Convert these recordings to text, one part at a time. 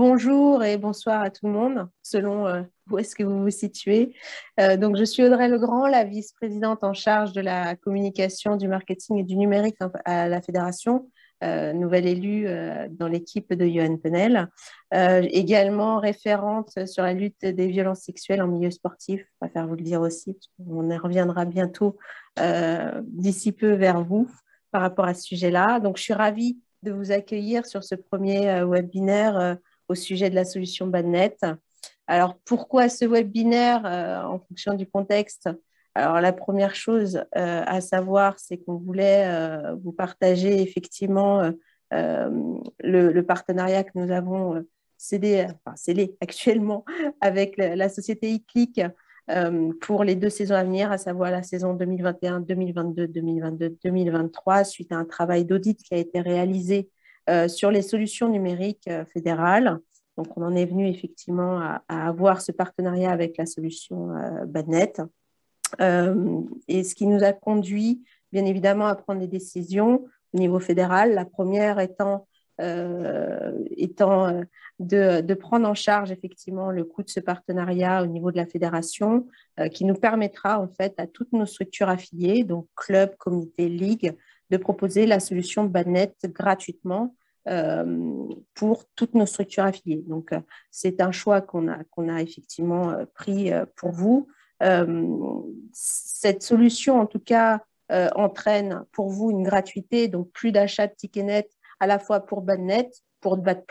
Bonjour et bonsoir à tout le monde, selon où est-ce que vous vous situez. Donc, je suis Audrey Legrand, la vice-présidente en charge de la communication, du marketing et du numérique à la Fédération, nouvelle élue dans l'équipe de Johan Penel. Également référente sur la lutte des violences sexuelles en milieu sportif, je préfère vous le dire aussi, parce qu'on y reviendra bientôt d'ici peu vers vous par rapport à ce sujet-là. Donc, je suis ravie de vous accueillir sur ce premier webinaire au sujet de la solution Badnet. Alors, pourquoi ce webinaire en fonction du contexte? Alors, la première chose à savoir, c'est qu'on voulait vous partager effectivement le partenariat que nous avons scellé actuellement avec la société eClick pour les 2 saisons à venir, à savoir la saison 2021-2022, 2022-2023, suite à un travail d'audit qui a été réalisé sur les solutions numériques fédérales. Donc, on en est venu effectivement à avoir ce partenariat avec la solution Badnet. Et ce qui nous a conduit, bien évidemment, à prendre des décisions au niveau fédéral. La première étant de prendre en charge effectivement le coût de ce partenariat au niveau de la fédération, qui nous permettra en fait à toutes nos structures affiliées, donc clubs, comités, ligues, de proposer la solution Badnet gratuitement pour toutes nos structures affiliées. Donc, c'est un choix qu'on a effectivement pris pour vous. Cette solution, en tout cas, entraîne pour vous une gratuité, donc plus d'achat de tickets net à la fois pour Badnet, pour Bad+,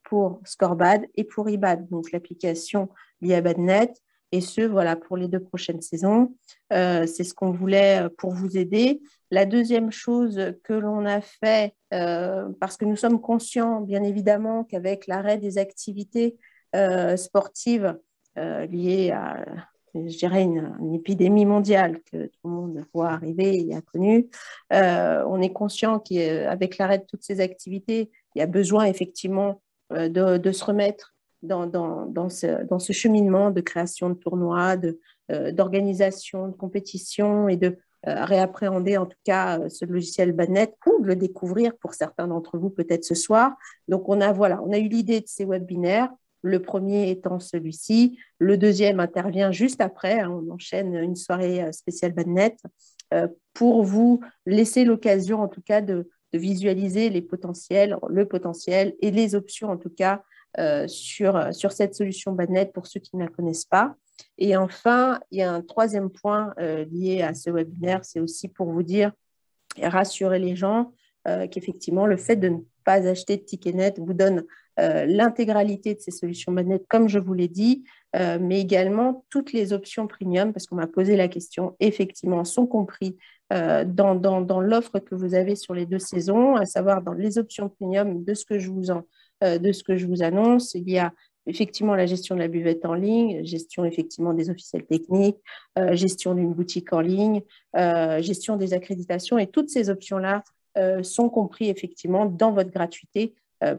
pour Scorebad et pour eBad, donc l'application liée à Badnet. Et ce, voilà, pour les 2 prochaines saisons. C'est ce qu'on voulait pour vous aider. La deuxième chose que l'on a fait, parce que nous sommes conscients, bien évidemment, qu'avec l'arrêt des activités sportives liées à, je dirais, une épidémie mondiale que tout le monde voit arriver et a connue, on est conscient qu'avec l'arrêt de toutes ces activités, il y a besoin effectivement de se remettre dans ce cheminement de création de tournois, d'organisation, de compétition et de réappréhender en tout cas ce logiciel Badnet ou de le découvrir pour certains d'entre vous peut-être ce soir. Donc, on a eu l'idée de ces webinaires, le premier étant celui-ci. Le deuxième intervient juste après. Hein, on enchaîne une soirée spéciale Badnet pour vous laisser l'occasion en tout cas de visualiser le potentiel et les options en tout cas sur cette solution Badnet pour ceux qui ne la connaissent pas. Et enfin, il y a un troisième point lié à ce webinaire, c'est aussi pour vous dire et rassurer les gens qu'effectivement, le fait de ne pas acheter de ticket net vous donne l'intégralité de ces solutions Badnet, comme je vous l'ai dit, mais également toutes les options premium, parce qu'on m'a posé la question, effectivement, sont compris dans l'offre que vous avez sur les 2 saisons, à savoir dans les options premium de ce que je vous annonce. Il y a effectivement la gestion de la buvette en ligne, gestion effectivement des officiels techniques, gestion d'une boutique en ligne, gestion des accréditations, et toutes ces options-là sont comprises effectivement dans votre gratuité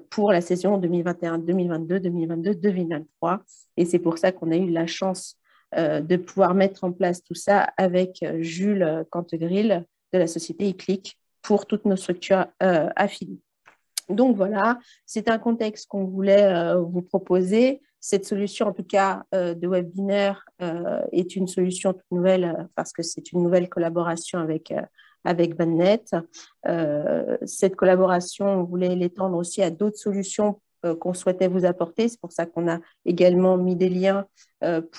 pour la saison 2021, 2022, 2022, 2023. Et c'est pour ça qu'on a eu la chance de pouvoir mettre en place tout ça avec Jules Cantegril de la société eClick pour toutes nos structures affiliées. Donc voilà, c'est un contexte qu'on voulait vous proposer. Cette solution, en tout cas, de webinaire est une solution toute nouvelle parce que c'est une nouvelle collaboration avec Badnet. Cette collaboration, on voulait l'étendre aussi à d'autres solutions qu'on souhaitait vous apporter. C'est pour ça qu'on a également mis des liens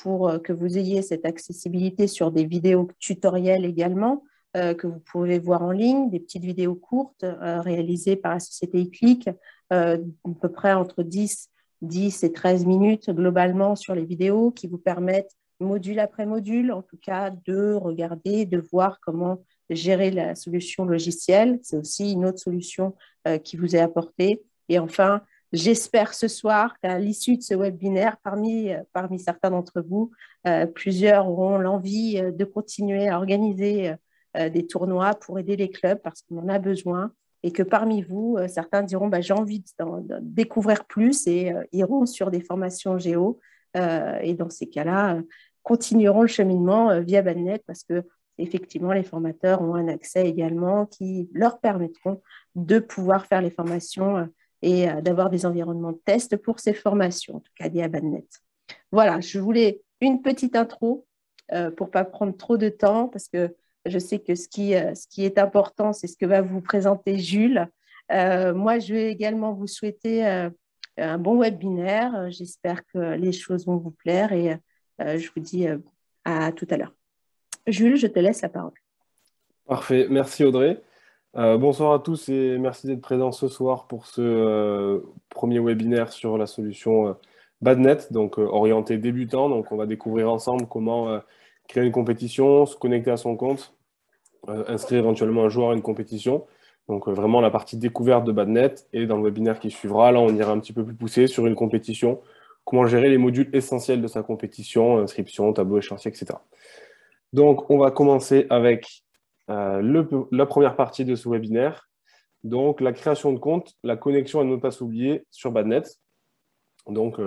pour que vous ayez cette accessibilité sur des vidéos tutoriels également, que vous pouvez voir en ligne, des petites vidéos courtes réalisées par la société eClick, à peu près entre 10 et 13 minutes globalement sur les vidéos qui vous permettent, module après module, en tout cas, de regarder, de voir comment gérer la solution logicielle. C'est aussi une autre solution qui vous est apportée. Et enfin, j'espère ce soir qu'à l'issue de ce webinaire, parmi certains d'entre vous, plusieurs auront l'envie de continuer à organiser des tournois pour aider les clubs parce qu'on en a besoin, et que parmi vous, certains diront j'ai envie de découvrir plus et iront sur des formations géo et dans ces cas-là, continueront le cheminement via Badnet parce que effectivement, les formateurs ont un accès également qui leur permettront de pouvoir faire les formations et d'avoir des environnements de test pour ces formations, en tout cas liées à BADNet. Voilà, je voulais une petite intro pour ne pas prendre trop de temps, parce que je sais que ce qui est important, c'est ce que va vous présenter Jules. Moi, je vais également vous souhaiter un bon webinaire. J'espère que les choses vont vous plaire et je vous dis à tout à l'heure. Jules, je te laisse la parole. Parfait, merci Audrey. Bonsoir à tous et merci d'être présents ce soir pour ce premier webinaire sur la solution BADNet, donc orienté débutant. Donc on va découvrir ensemble comment créer une compétition, se connecter à son compte, inscrire éventuellement un joueur à une compétition. Donc vraiment la partie découverte de BADNet, et dans le webinaire qui suivra, là on ira un petit peu plus poussé sur une compétition, comment gérer les modules essentiels de sa compétition, inscription, tableau échéancier, etc. Donc on va commencer avec la première partie de ce webinaire, donc la création de compte, la connexion à ne pas s'oublier sur BADNet. Donc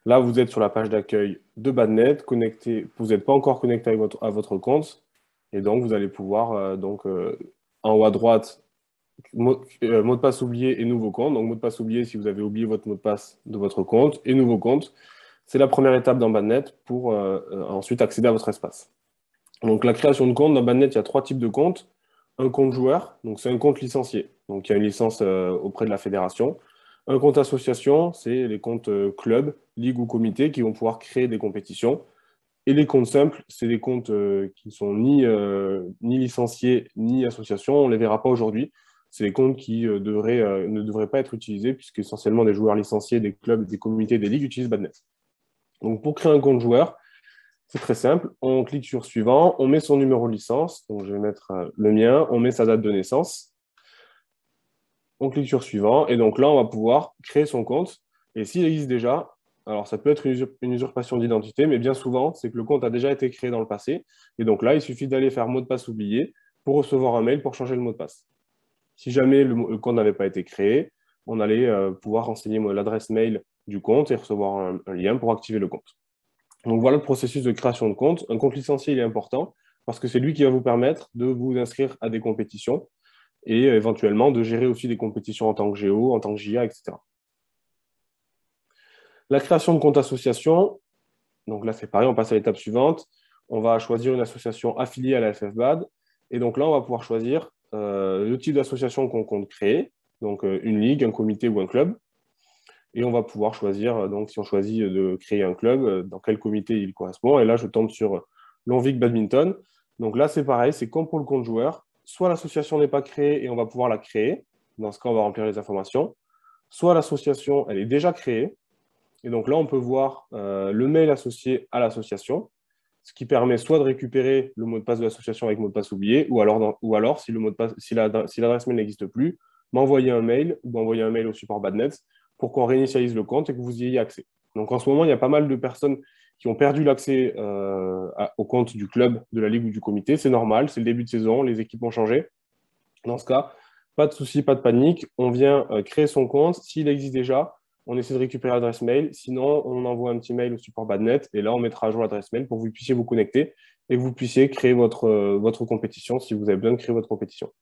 là, vous êtes sur la page d'accueil de BADNet, connecté, vous n'êtes pas encore connecté à votre compte, et donc vous allez pouvoir, en haut à droite, mot de passe oublié et nouveau compte. Donc mot de passe oublié si vous avez oublié votre mot de passe de votre compte, et nouveau compte. C'est la première étape dans BADNet pour ensuite accéder à votre espace. Donc la création de compte, dans BADNet, il y a 3 types de comptes. Un compte joueur, donc c'est un compte licencié, donc il y a une licence auprès de la fédération. Un compte association, c'est les comptes club, ligue ou comité qui vont pouvoir créer des compétitions. Et les comptes simples, c'est des comptes qui ne sont ni licenciés ni associations, on ne les verra pas aujourd'hui. C'est des comptes qui ne devraient pas être utilisés puisque essentiellement des joueurs licenciés, des clubs, des comités, des ligues utilisent BADNet. Donc pour créer un compte joueur, c'est très simple, on clique sur suivant, on met son numéro de licence, donc je vais mettre le mien, on met sa date de naissance, on clique sur suivant, et donc là on va pouvoir créer son compte, et s'il existe déjà, alors ça peut être une usurpation d'identité, mais bien souvent c'est que le compte a déjà été créé dans le passé, et donc là il suffit d'aller faire mot de passe oublié pour recevoir un mail pour changer le mot de passe. Si jamais le compte n'avait pas été créé, on allait pouvoir renseigner l'adresse mail du compte et recevoir un lien pour activer le compte. Donc voilà le processus de création de compte. Un compte licencié, il est important parce que c'est lui qui va vous permettre de vous inscrire à des compétitions et éventuellement de gérer aussi des compétitions en tant que géo, en tant que JA, etc. La création de compte association, donc là c'est pareil, on passe à l'étape suivante. On va choisir une association affiliée à la FFBAD et donc là on va pouvoir choisir le type d'association qu'on compte créer, donc une ligue, un comité ou un club. Et on va pouvoir choisir, donc si on choisit de créer un club, dans quel comité il correspond. Et là, je tombe sur l'Envig Badminton. Donc là, c'est pareil, c'est comme pour le compte joueur. Soit l'association n'est pas créée et on va pouvoir la créer. Dans ce cas, on va remplir les informations. Soit l'association, elle est déjà créée. Et donc là, on peut voir le mail associé à l'association, ce qui permet soit de récupérer le mot de passe de l'association avec mot de passe oublié, ou alors si le mot de passe, si l'adresse mail n'existe plus, m'envoyer un mail ou envoyer un mail au support Badnet pour qu'on réinitialise le compte et que vous y ayez accès. Donc en ce moment, il y a pas mal de personnes qui ont perdu l'accès au compte du club, de la ligue ou du comité. C'est normal, c'est le début de saison, les équipes ont changé. Dans ce cas, pas de souci, pas de panique. On vient créer son compte. S'il existe déjà, on essaie de récupérer l'adresse mail. Sinon, on envoie un petit mail au support Badnet et là, on mettra à jour l'adresse mail pour que vous puissiez vous connecter et que vous puissiez créer votre compétition si vous avez besoin de créer votre compétition.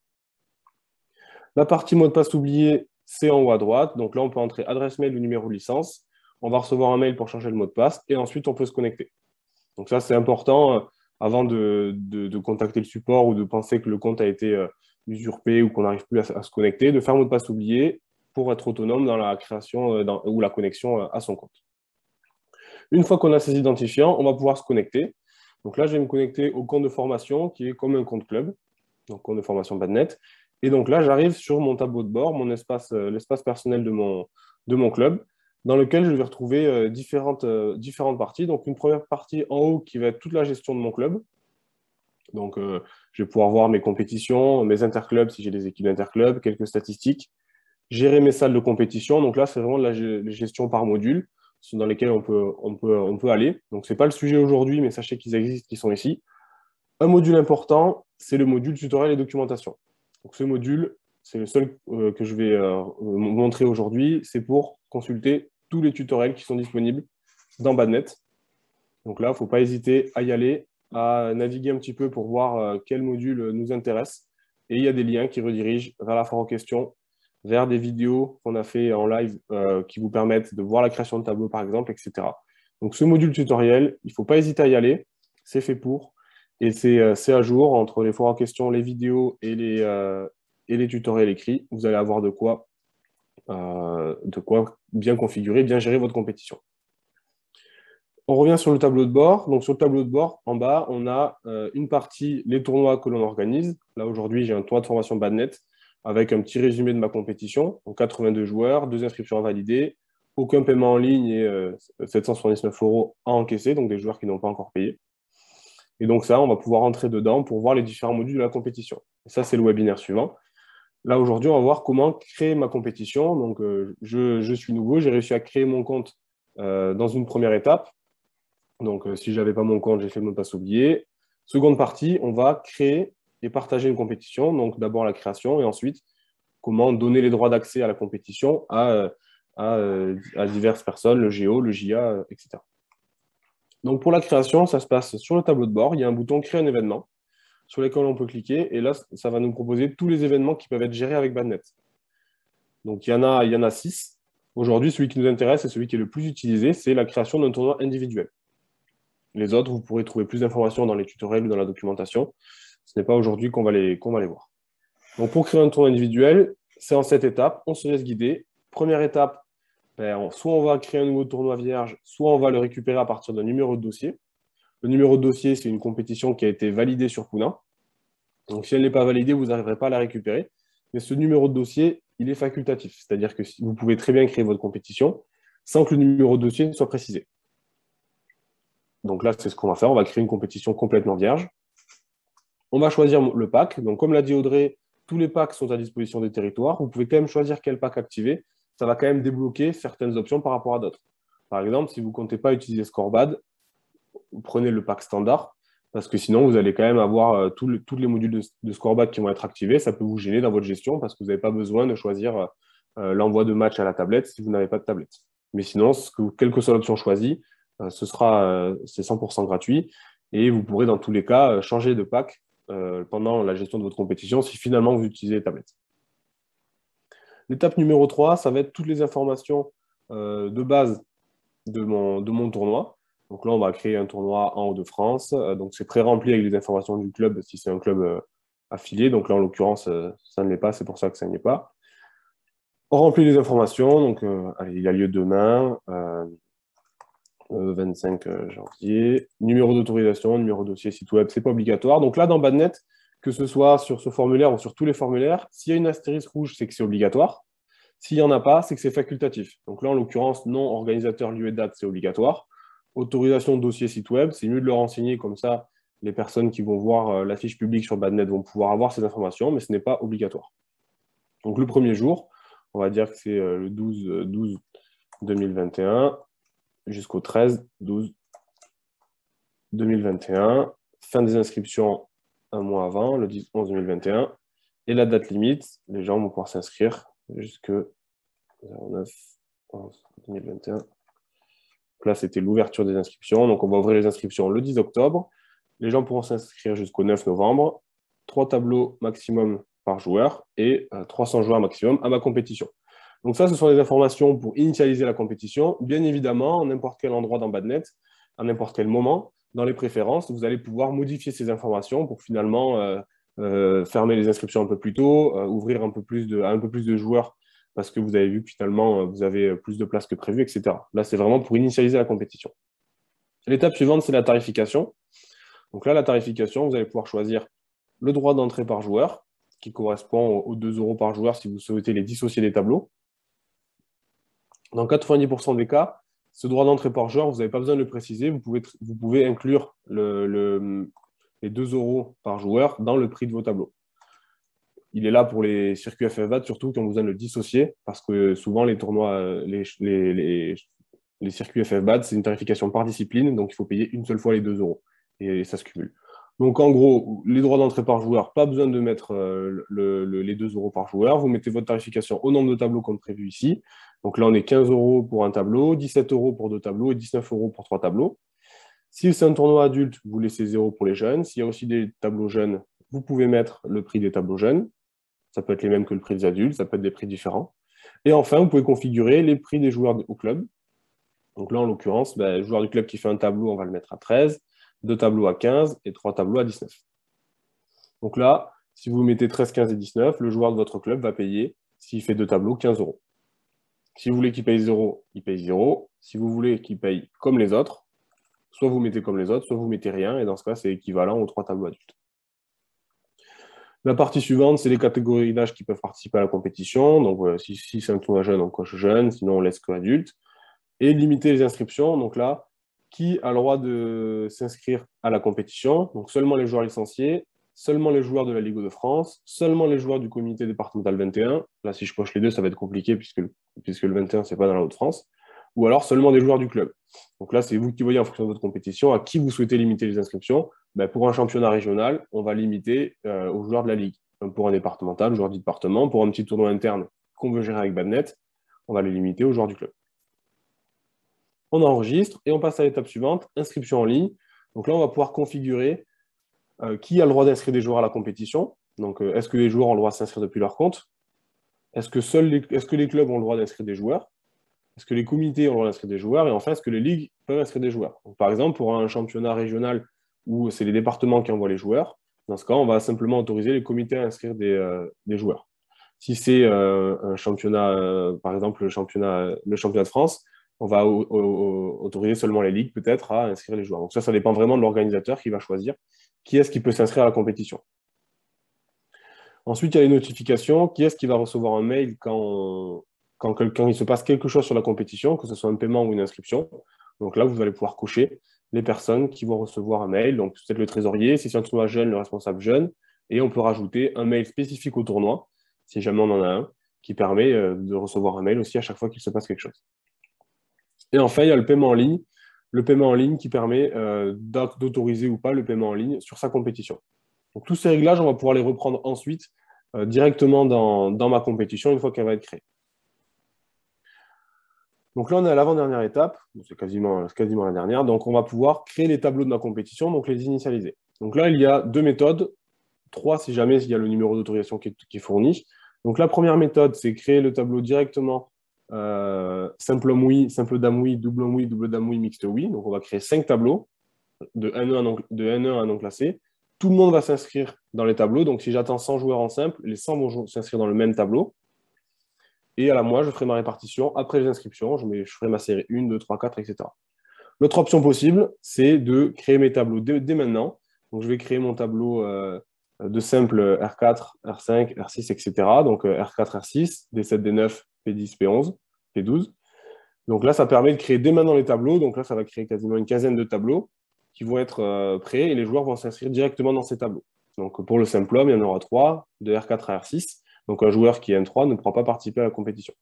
La partie mot de passe oublié, c'est en haut à droite. Donc là, on peut entrer adresse mail ou numéro de licence. On va recevoir un mail pour changer le mot de passe et ensuite, on peut se connecter. Donc ça, c'est important avant de contacter le support ou de penser que le compte a été usurpé ou qu'on n'arrive plus à se connecter, de faire mot de passe oublié pour être autonome dans la création ou la connexion à son compte. Une fois qu'on a ces identifiants, on va pouvoir se connecter. Donc là, je vais me connecter au compte de formation qui est comme un compte club, donc compte de formation Badnet. Et donc là, j'arrive sur mon tableau de bord, mon espace, l'espace personnel de mon club, dans lequel je vais retrouver différentes parties. Donc une première partie en haut qui va être toute la gestion de mon club. Donc je vais pouvoir voir mes compétitions, mes interclubs si j'ai des équipes d'interclubs, quelques statistiques, gérer mes salles de compétition. Donc là, c'est vraiment la gestion par module dans lesquels on peut aller. Donc ce n'est pas le sujet aujourd'hui, mais sachez qu'ils existent, qu'ils sont ici. Un module important, c'est le module tutoriel et documentation. Donc ce module, c'est le seul que je vais vous montrer aujourd'hui. C'est pour consulter tous les tutoriels qui sont disponibles dans Badnet. Donc là, il ne faut pas hésiter à y aller, à naviguer un petit peu pour voir quel module nous intéresse. Et il y a des liens qui redirigent vers la foire aux questions vers des vidéos qu'on a fait en live qui vous permettent de voir la création de tableaux, par exemple, etc. Donc, ce module tutoriel, il ne faut pas hésiter à y aller. C'est fait pour. Et c'est à jour entre les foires en question, les vidéos et les tutoriels écrits. Vous allez avoir de quoi bien configurer, bien gérer votre compétition. On revient sur le tableau de bord. Donc, sur le tableau de bord, en bas, on a une partie, les tournois que l'on organise. Là, aujourd'hui, j'ai un tournoi de formation Badnet avec un petit résumé de ma compétition. Donc, 82 joueurs, 2 inscriptions à valider, aucun paiement en ligne et 779 € à encaisser, donc des joueurs qui n'ont pas encore payé. Et donc, ça, on va pouvoir entrer dedans pour voir les différents modules de la compétition. Et ça, c'est le webinaire suivant. Là, aujourd'hui, on va voir comment créer ma compétition. Donc, je suis nouveau, j'ai réussi à créer mon compte dans une première étape. Donc, si je n'avais pas mon compte, j'ai fait le mot de passe oublié. Seconde partie, on va créer et partager une compétition. Donc, d'abord la création et ensuite, comment donner les droits d'accès à la compétition à diverses personnes, le GO, le JA, etc. Donc, pour la création, ça se passe sur le tableau de bord. Il y a un bouton « Créer un événement » sur lequel on peut cliquer. Et là, ça va nous proposer tous les événements qui peuvent être gérés avec Badnet. Donc, il y en a 6. Aujourd'hui, celui qui nous intéresse et celui qui est le plus utilisé, c'est la création d'un tournoi individuel. Les autres, vous pourrez trouver plus d'informations dans les tutoriels ou dans la documentation. Ce n'est pas aujourd'hui qu'on va les voir. Donc, pour créer un tournoi individuel, c'est en 7 étapes. On se laisse guider. Première étape, soit on va créer un nouveau tournoi vierge, soit on va le récupérer à partir d'un numéro de dossier. Le numéro de dossier, c'est une compétition qui a été validée sur Pouna. Donc, si elle n'est pas validée, vous n'arriverez pas à la récupérer. Mais ce numéro de dossier, il est facultatif. C'est-à-dire que vous pouvez très bien créer votre compétition sans que le numéro de dossier soit précisé. Donc là, c'est ce qu'on va faire. On va créer une compétition complètement vierge. On va choisir le pack. Donc, comme l'a dit Audrey, tous les packs sont à disposition des territoires. Vous pouvez quand même choisir quel pack activer. Ça va quand même débloquer certaines options par rapport à d'autres. Par exemple, si vous ne comptez pas utiliser Scorebad, vous prenez le pack standard, parce que sinon, vous allez quand même avoir tous les modules de Scorebad qui vont être activés. Ça peut vous gêner dans votre gestion parce que vous n'avez pas besoin de choisir l'envoi de match à la tablette si vous n'avez pas de tablette. Mais sinon, quelle que soit l'option choisie, c'est 100% gratuit et vous pourrez dans tous les cas changer de pack pendant la gestion de votre compétition si finalement vous utilisez les tablettes. L'étape numéro 3, ça va être toutes les informations de base de mon tournoi. Donc là, on va créer un tournoi en Hauts-de-France. Donc c'est pré-rempli avec les informations du club si c'est un club affilié. Donc là, en l'occurrence, ça ne l'est pas, c'est pour ça que ça n'y est pas. On remplit les informations. Donc, il a lieu demain, 25 janvier. Numéro d'autorisation, numéro de dossier, site web, ce n'est pas obligatoire. Donc là, dans Badnet, que ce soit sur ce formulaire ou sur tous les formulaires, s'il y a une astérisque rouge, c'est que c'est obligatoire. S'il n'y en a pas, c'est que c'est facultatif. Donc là, en l'occurrence, non organisateur, lieu et date, c'est obligatoire. Autorisation de dossier site web, c'est mieux de le renseigner comme ça. Les personnes qui vont voir la fiche publique sur Badnet vont pouvoir avoir ces informations, mais ce n'est pas obligatoire. Donc le premier jour, on va dire que c'est le 12/12/2021 jusqu'au 13/12/2021. Fin des inscriptions un mois avant, le 10/11/2021. Et la date limite, les gens vont pouvoir s'inscrire jusque 09/11/2021. Là, c'était l'ouverture des inscriptions. Donc, on va ouvrir les inscriptions le 10 octobre. Les gens pourront s'inscrire jusqu'au 9 novembre. 3 tableaux maximum par joueur et 300 joueurs maximum à ma compétition. Donc ça, ce sont des informations pour initialiser la compétition. Bien évidemment, à n'importe quel endroit dans Badnet, à n'importe quel moment, dans les préférences, vous allez pouvoir modifier ces informations pour finalement fermer les inscriptions un peu plus tôt, ouvrir un peu plus de joueurs parce que vous avez vu que finalement, vous avez plus de place que prévu, etc. Là, c'est vraiment pour initialiser la compétition. L'étape suivante, c'est la tarification. Donc là, la tarification, vous allez pouvoir choisir le droit d'entrée par joueur, qui correspond aux 2 € par joueur si vous souhaitez les dissocier des tableaux. Dans 90% des cas, ce droit d'entrée par joueur, vous n'avez pas besoin de le préciser. Vous pouvez inclure les 2 € par joueur dans le prix de vos tableaux. Il est là pour les circuits FFBAT, surtout quand vous besoin de le dissocier, parce que souvent les tournois, les circuits FFBAT, c'est une tarification par discipline, donc il faut payer une seule fois les 2 € et ça se cumule. Donc en gros, les droits d'entrée par joueur, pas besoin de mettre les 2 € par joueur. Vous mettez votre tarification au nombre de tableaux comme prévu ici. Donc là, on est 15 € pour un tableau, 17 € pour 2 tableaux et 19 € pour 3 tableaux. Si c'est un tournoi adulte, vous laissez 0 pour les jeunes. S'il y a aussi des tableaux jeunes, vous pouvez mettre le prix des tableaux jeunes. Ça peut être les mêmes que le prix des adultes, ça peut être des prix différents. Et enfin, vous pouvez configurer les prix des joueurs au club. Donc là, en l'occurrence, le joueur du club qui fait un tableau, on va le mettre à 13, 2 tableaux à 15 et 3 tableaux à 19. Donc là, si vous mettez 13, 15 et 19, le joueur de votre club va payer, s'il fait 2 tableaux, 15 euros. Si vous voulez qu'il paye 0, il paye 0. Si vous voulez qu'il paye comme les autres, soit vous mettez comme les autres, soit vous mettez rien, et dans ce cas, c'est équivalent aux 3 tableaux adultes. La partie suivante, c'est les catégories d'âge qui peuvent participer à la compétition. Donc, si c'est un tournoi jeune, on coche jeune, sinon on laisse que adulte. Et limiter les inscriptions. Donc là, qui a le droit de s'inscrire à la compétition? Donc seulement les joueurs licenciés, seulement les joueurs de la Ligue de France, seulement les joueurs du comité départemental 21. Là, si je coche les deux, ça va être compliqué puisque le 21, c'est pas dans la Haute-France. Ou alors seulement des joueurs du club. Donc là, c'est vous qui voyez en fonction de votre compétition à qui vous souhaitez limiter les inscriptions. Pour un championnat régional, on va limiter aux joueurs de la Ligue. Pour un départemental, aux joueurs du département. Pour un petit tournoi interne qu'on veut gérer avec Badnet, on va les limiter aux joueurs du club. On enregistre et on passe à l'étape suivante, inscription en ligne. Donc là, on va pouvoir configurer qui a le droit d'inscrire des joueurs à la compétition. Donc, est-ce que les joueurs ont le droit de s'inscrire depuis leur compte? Est-ce que les clubs ont le droit d'inscrire des joueurs? Est-ce que les comités ont le droit d'inscrire des joueurs? Et enfin, est-ce que les ligues peuvent inscrire des joueurs? Donc, par exemple, pour un championnat régional où c'est les départements qui envoient les joueurs, dans ce cas, on va simplement autoriser les comités à inscrire des joueurs. Si c'est un championnat, par exemple le championnat de France, on va autoriser seulement les ligues peut-être à inscrire les joueurs. Donc ça dépend vraiment de l'organisateur qui va choisir qui est-ce qui peut s'inscrire à la compétition. Ensuite, il y a les notifications. Qui est-ce qui va recevoir un mail quand il se passe quelque chose sur la compétition, que ce soit un paiement ou une inscription? Donc là, vous allez pouvoir cocher les personnes qui vont recevoir un mail. Donc peut-être le trésorier, si c'est un tournoi jeune, le responsable jeune. Et on peut rajouter un mail spécifique au tournoi, si jamais on en a un, qui permet de recevoir un mail aussi à chaque fois qu'il se passe quelque chose. Et enfin, il y a le paiement en ligne. Le paiement en ligne qui permet d'autoriser ou pas le paiement en ligne sur sa compétition. Donc, tous ces réglages, on va pouvoir les reprendre ensuite directement dans ma compétition une fois qu'elle va être créée. Donc là, on est à l'avant-dernière étape. C'est quasiment la dernière. Donc, on va pouvoir créer les tableaux de ma compétition, donc les initialiser. Donc là, il y a 2 méthodes. 3 si jamais il y a le numéro d'autorisation qui est fourni. Donc la première méthode, c'est créer le tableau directement simple homme oui, simple dame oui, double homme oui, double dame oui, mixte oui. Donc on va créer 5 tableaux de N1 à non classé. Tout le monde va s'inscrire dans les tableaux. Donc si j'attends 100 joueurs en simple, les 100 vont s'inscrire dans le même tableau. Et moi, je ferai ma répartition après les inscriptions. Je ferai ma série 1, 2, 3, 4, etc. L'autre option possible, c'est de créer mes tableaux dès maintenant. Donc je vais créer mon tableau de simple R4, R5, R6, etc. Donc R4, R6, D7, D9, P10, P11, P12. Donc là, ça permet de créer dès maintenant les tableaux. Donc là, ça va créer quasiment une quinzaine de tableaux qui vont être prêts et les joueurs vont s'inscrire directement dans ces tableaux. Donc pour le simple homme, il y en aura 3, de R4 à R6. Donc un joueur qui est N3 ne pourra pas participer à la compétition.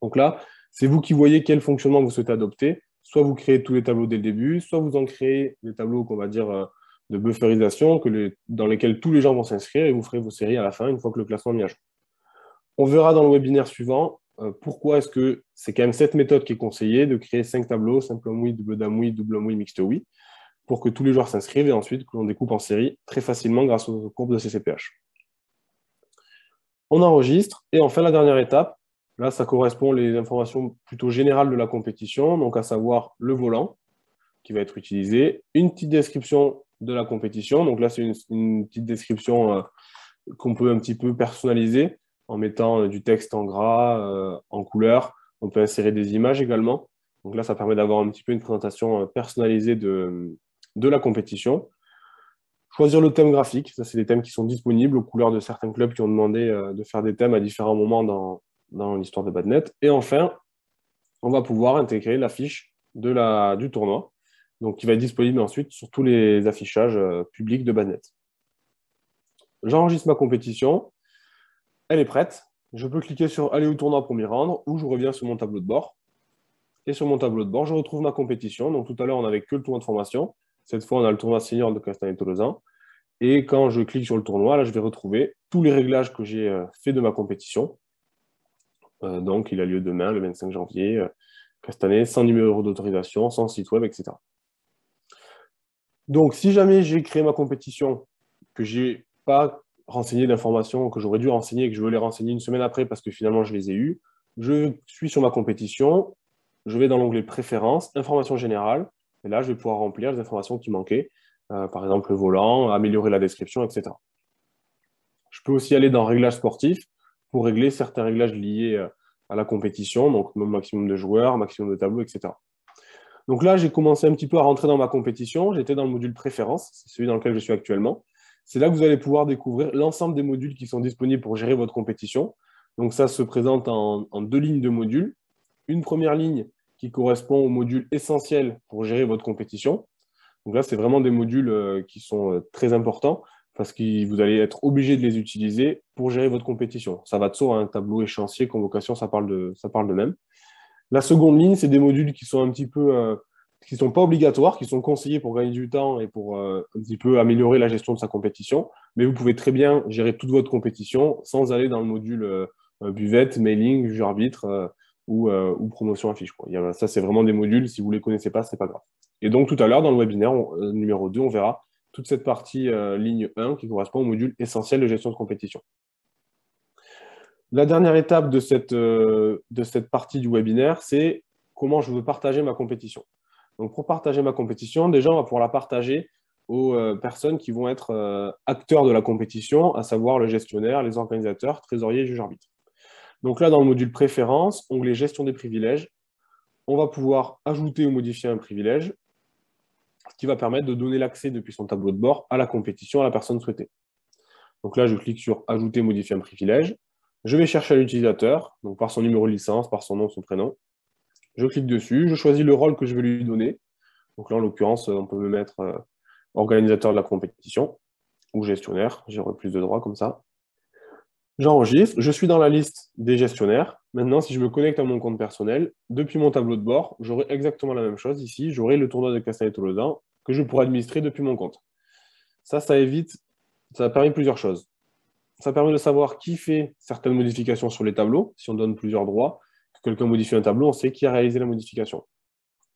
Donc là, c'est vous qui voyez quel fonctionnement vous souhaitez adopter. Soit vous créez tous les tableaux dès le début, soit vous en créez des tableaux qu'on va dire de bufferisation dans lesquels tous les gens vont s'inscrire et vous ferez vos séries à la fin une fois que le classement est mis à jour. On verra dans le webinaire suivant pourquoi est-ce que c'est quand même cette méthode qui est conseillée de créer 5 tableaux, simple homme oui, double dame oui, double homme oui, mixte oui, pour que tous les joueurs s'inscrivent et ensuite que l'on découpe en série très facilement grâce aux courbes de CCPH. On enregistre et enfin la dernière étape, là ça correspond aux informations plutôt générales de la compétition, donc à savoir le volant qui va être utilisé, une petite description de la compétition, donc là c'est une petite description qu'on peut un petit peu personnaliser en mettant du texte en gras, en couleur. On peut insérer des images également. Donc là, ça permet d'avoir un petit peu une présentation personnalisée de la compétition. Choisir le thème graphique. Ça, c'est des thèmes qui sont disponibles aux couleurs de certains clubs qui ont demandé de faire des thèmes à différents moments dans l'histoire de Badnet. Et enfin, on va pouvoir intégrer l'affiche du tournoi, donc qui va être disponible ensuite sur tous les affichages publics de Badnet. J'enregistre ma compétition. Elle est prête. Je peux cliquer sur aller au tournoi pour m'y rendre ou je reviens sur mon tableau de bord. Et sur mon tableau de bord, je retrouve ma compétition. Donc tout à l'heure, on n'avait que le tournoi de formation. Cette fois, on a le tournoi senior de Castanet-Tolosan. Et quand je clique sur le tournoi, là, je vais retrouver tous les réglages que j'ai fait de ma compétition. Donc, il a lieu demain, le 25 janvier. Castanet, sans numéro d'autorisation, sans site web, etc. Donc, si jamais j'ai créé ma compétition, que je n'ai pas renseigner d'informations que j'aurais dû renseigner et que je veux les renseigner une semaine après parce que finalement je les ai eues. Je suis sur ma compétition, je vais dans l'onglet Préférences, Informations générales, et là je vais pouvoir remplir les informations qui manquaient, par exemple le volant, améliorer la description, etc. Je peux aussi aller dans Réglages sportifs pour régler certains réglages liés à la compétition, donc maximum de joueurs, maximum de tableaux, etc. Donc là, j'ai commencé un petit peu à rentrer dans ma compétition. J'étais dans le module Préférences, c'est celui dans lequel je suis actuellement. C'est là que vous allez pouvoir découvrir l'ensemble des modules qui sont disponibles pour gérer votre compétition. Donc ça se présente en 2 lignes de modules. Une première ligne qui correspond au module essentiel pour gérer votre compétition. Donc là, c'est vraiment des modules qui sont très importants parce que vous allez être obligé de les utiliser pour gérer votre compétition. Ça va de soi, hein, tableau, échéancier, convocation, ça parle de même. La seconde ligne, c'est des modules qui sont un petit peu, qui sont pas obligatoires, qui sont conseillés pour gagner du temps et pour un petit peu améliorer la gestion de sa compétition. Mais vous pouvez très bien gérer toute votre compétition sans aller dans le module buvette, mailing, juge arbitre ou promotion affiche, quoi. Ça, c'est vraiment des modules. Si vous les connaissez pas, c'est pas grave. Et donc tout à l'heure, dans le webinaire numéro 2, on verra toute cette partie ligne 1 qui correspond au module essentiel de gestion de compétition. La dernière étape de cette partie du webinaire, c'est comment je veux partager ma compétition. Donc, pour partager ma compétition, déjà, on va pouvoir la partager aux personnes qui vont être acteurs de la compétition, à savoir le gestionnaire, les organisateurs, trésoriers et juge arbitre. Donc là, dans le module Préférences, onglet Gestion des privilèges, on va pouvoir ajouter ou modifier un privilège, ce qui va permettre de donner l'accès depuis son tableau de bord à la compétition à la personne souhaitée. Donc là, je clique sur Ajouter, modifier un privilège. Je vais chercher l'utilisateur, donc par son numéro de licence, par son nom, son prénom. Je clique dessus, je choisis le rôle que je vais lui donner. Donc là, en l'occurrence, on peut me mettre organisateur de la compétition ou gestionnaire. J'aurai plus de droits comme ça. J'enregistre, je suis dans la liste des gestionnaires. Maintenant, si je me connecte à mon compte personnel, depuis mon tableau de bord, j'aurai exactement la même chose ici. J'aurai le tournoi de Castanet-Tolosan que je pourrai administrer depuis mon compte. Ça évite, ça permet plusieurs choses. Ça permet de savoir qui fait certaines modifications sur les tableaux. Si on donne plusieurs droits, que quelqu'un modifie un tableau, on sait qui a réalisé la modification.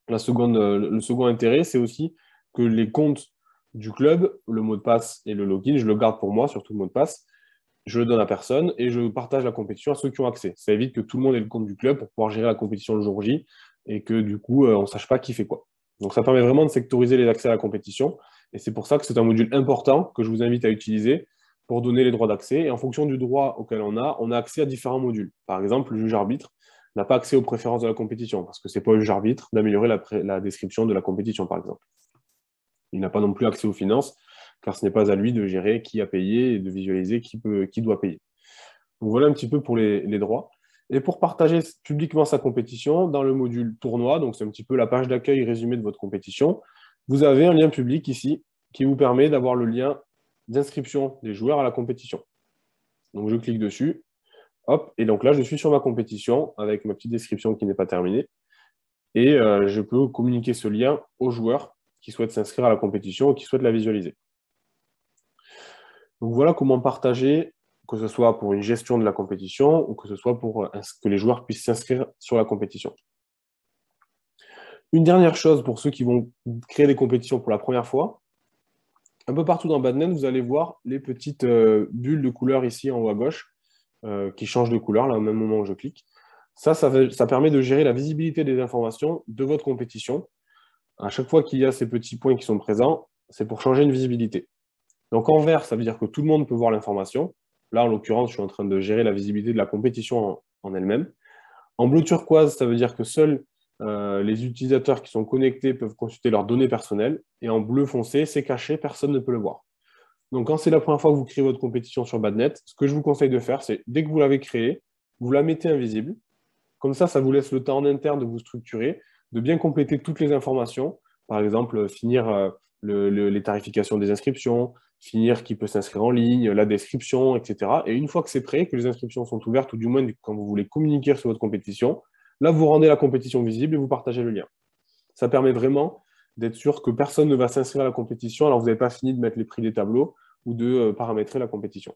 Le second intérêt, c'est aussi que les comptes du club, le mot de passe et le login, je le garde pour moi, surtout le mot de passe. Je le donne à personne et je partage la compétition à ceux qui ont accès. Ça évite que tout le monde ait le compte du club pour pouvoir gérer la compétition le jour J et que du coup, on ne sache pas qui fait quoi. Donc ça permet vraiment de sectoriser les accès à la compétition et c'est pour ça que c'est un module important que je vous invite à utiliser pour donner les droits d'accès. Et en fonction du droit auquel on a accès à différents modules. Par exemple, le juge-arbitre n'a pas accès aux préférences de la compétition, parce que ce n'est pas au juge-arbitre d'améliorer la description de la compétition, par exemple. Il n'a pas non plus accès aux finances, car ce n'est pas à lui de gérer qui a payé et de visualiser qui doit payer. Donc voilà un petit peu pour les droits. Et pour partager publiquement sa compétition, dans le module tournoi, donc c'est un petit peu la page d'accueil résumée de votre compétition, vous avez un lien public ici qui vous permet d'avoir le lien d'inscription des joueurs à la compétition. Donc je clique dessus, hop, et donc là je suis sur ma compétition avec ma petite description qui n'est pas terminée, et je peux communiquer ce lien aux joueurs qui souhaitent s'inscrire à la compétition et qui souhaitent la visualiser. Donc voilà comment partager, que ce soit pour une gestion de la compétition ou que ce soit pour que les joueurs puissent s'inscrire sur la compétition. Une dernière chose pour ceux qui vont créer des compétitions pour la première fois, un peu partout dans Badnet, vous allez voir les petites bulles de couleur ici en haut à gauche qui changent de couleur là, au même moment où je clique. Ça permet de gérer la visibilité des informations de votre compétition. À chaque fois qu'il y a ces petits points qui sont présents, c'est pour changer une visibilité. Donc en vert, ça veut dire que tout le monde peut voir l'information. Là, en l'occurrence, je suis en train de gérer la visibilité de la compétition en elle-même. En bleu turquoise, ça veut dire que seuls les utilisateurs qui sont connectés peuvent consulter leurs données personnelles. Et en bleu foncé, c'est caché, personne ne peut le voir. Donc quand c'est la première fois que vous créez votre compétition sur Badnet, ce que je vous conseille de faire, c'est dès que vous l'avez créée, vous la mettez invisible. Comme ça vous laisse le temps en interne de vous structurer, de bien compléter toutes les informations. Par exemple, finir les tarifications des inscriptions, finir qui peut s'inscrire en ligne, la description, etc. Et une fois que c'est prêt, que les inscriptions sont ouvertes, ou du moins quand vous voulez communiquer sur votre compétition, là, vous rendez la compétition visible et vous partagez le lien. Ça permet vraiment d'être sûr que personne ne va s'inscrire à la compétition alors vous n'avez pas fini de mettre les prix des tableaux ou de paramétrer la compétition.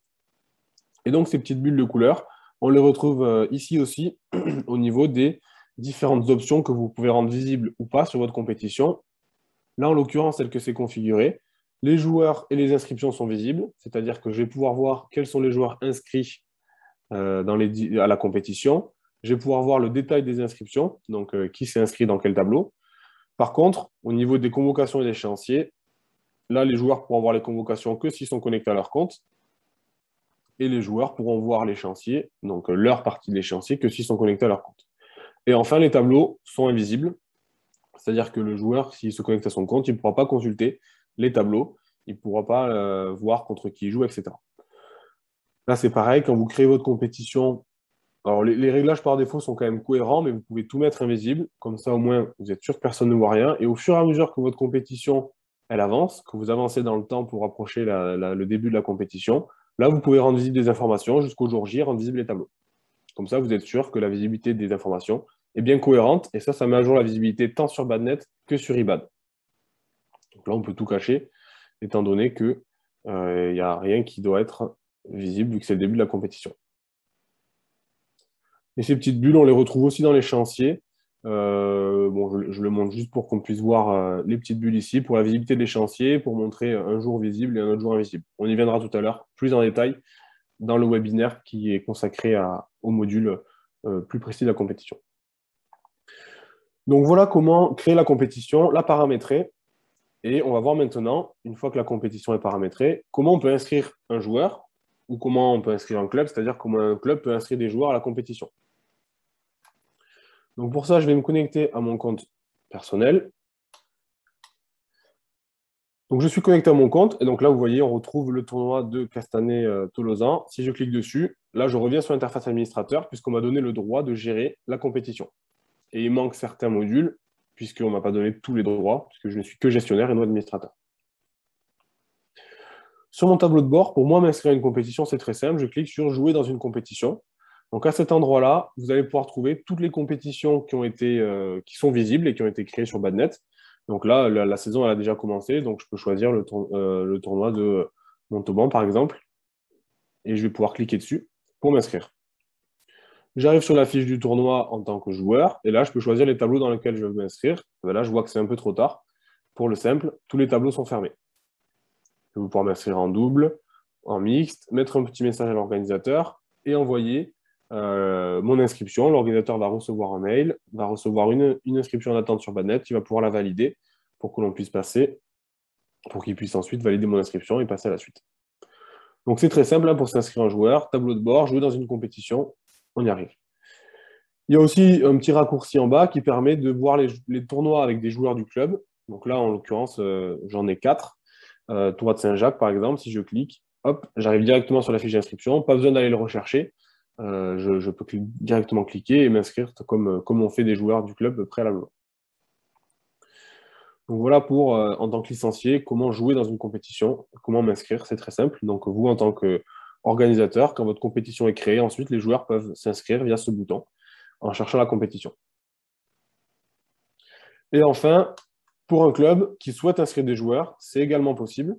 Et donc, ces petites bulles de couleur, on les retrouve ici aussi au niveau des différentes options que vous pouvez rendre visibles ou pas sur votre compétition. Là, en l'occurrence, celle que c'est configuré, Les joueurs et les inscriptions sont visibles, c'est-à-dire que je vais pouvoir voir quels sont les joueurs inscrits à la compétition. Je vais pouvoir voir le détail des inscriptions, donc qui s'est inscrit dans quel tableau. Par contre, au niveau des convocations et des échéanciers, là, les joueurs pourront voir les convocations que s'ils sont connectés à leur compte. Et les joueurs pourront voir l'échéancier, donc leur partie de l'échéancier, que s'ils sont connectés à leur compte. Et enfin, les tableaux sont invisibles, c'est-à-dire que le joueur, s'il se connecte à son compte, il ne pourra pas consulter les tableaux, il ne pourra pas voir contre qui il joue, etc. Là, c'est pareil, quand vous créez votre compétition, alors les réglages par défaut sont quand même cohérents, mais vous pouvez tout mettre invisible, comme ça au moins vous êtes sûr que personne ne voit rien, et au fur et à mesure que votre compétition elle avance, que vous avancez dans le temps pour approcher le début de la compétition, là vous pouvez rendre visible des informations jusqu'au jour J, rendre visible les tableaux. Comme ça, vous êtes sûr que la visibilité des informations est bien cohérente, et ça met à jour la visibilité tant sur Badnet que sur eBad. Donc là, on peut tout cacher, étant donné qu'il n'y a rien qui doit être visible vu que c'est le début de la compétition. Et ces petites bulles, on les retrouve aussi dans l'échéancier. Je le montre juste pour qu'on puisse voir les petites bulles ici, pour la visibilité de l'échéancier, pour montrer un jour visible et un autre jour invisible. On y viendra tout à l'heure, plus en détail, dans le webinaire qui est consacré au module plus précis de la compétition. Donc voilà comment créer la compétition, la paramétrer. Et on va voir maintenant, une fois que la compétition est paramétrée, comment on peut inscrire un joueur ou comment on peut inscrire un club, c'est-à-dire comment un club peut inscrire des joueurs à la compétition. Donc pour ça, je vais me connecter à mon compte personnel. Donc je suis connecté à mon compte et donc là, vous voyez, on retrouve le tournoi de Castanet-Tolosan. Si je clique dessus, là, je reviens sur l'interface administrateur puisqu'on m'a donné le droit de gérer la compétition. Et il manque certains modules puisqu'on ne m'a pas donné tous les droits, puisque je ne suis que gestionnaire et non administrateur. Sur mon tableau de bord, pour moi, m'inscrire à une compétition, c'est très simple. Je clique sur « Jouer dans une compétition ». Donc à cet endroit-là, vous allez pouvoir trouver toutes les compétitions qui sont visibles et qui ont été créées sur Badnet. Donc là, la saison elle a déjà commencé, donc je peux choisir le tournoi de Montauban, par exemple, et je vais pouvoir cliquer dessus pour m'inscrire. J'arrive sur la fiche du tournoi en tant que joueur, et là, je peux choisir les tableaux dans lesquels je veux m'inscrire. Là, je vois que c'est un peu trop tard. Pour le simple, tous les tableaux sont fermés. Je vais pouvoir m'inscrire en double, en mixte, mettre un petit message à l'organisateur et envoyer mon inscription. L'organisateur va recevoir un mail, va recevoir une inscription en attente sur Badnet, il va pouvoir la valider pour que l'on puisse passer, pour qu'il puisse ensuite valider mon inscription et passer à la suite. Donc c'est très simple hein, pour s'inscrire un joueur, tableau de bord, jouer dans une compétition, on y arrive. Il y a aussi un petit raccourci en bas qui permet de voir les tournois avec des joueurs du club. Donc là, en l'occurrence, j'en ai 4. Tournoi de Saint-Jacques, par exemple, si je clique, hop, j'arrive directement sur la fiche d'inscription. Pas besoin d'aller le rechercher. Je peux directement cliquer et m'inscrire comme on fait des joueurs du club préalablement. Donc voilà pour, en tant que licencié, comment jouer dans une compétition, comment m'inscrire, c'est très simple. Donc vous, en tant qu'organisateur, quand votre compétition est créée, ensuite les joueurs peuvent s'inscrire via ce bouton en cherchant la compétition. Et enfin, pour un club qui souhaite inscrire des joueurs, c'est également possible.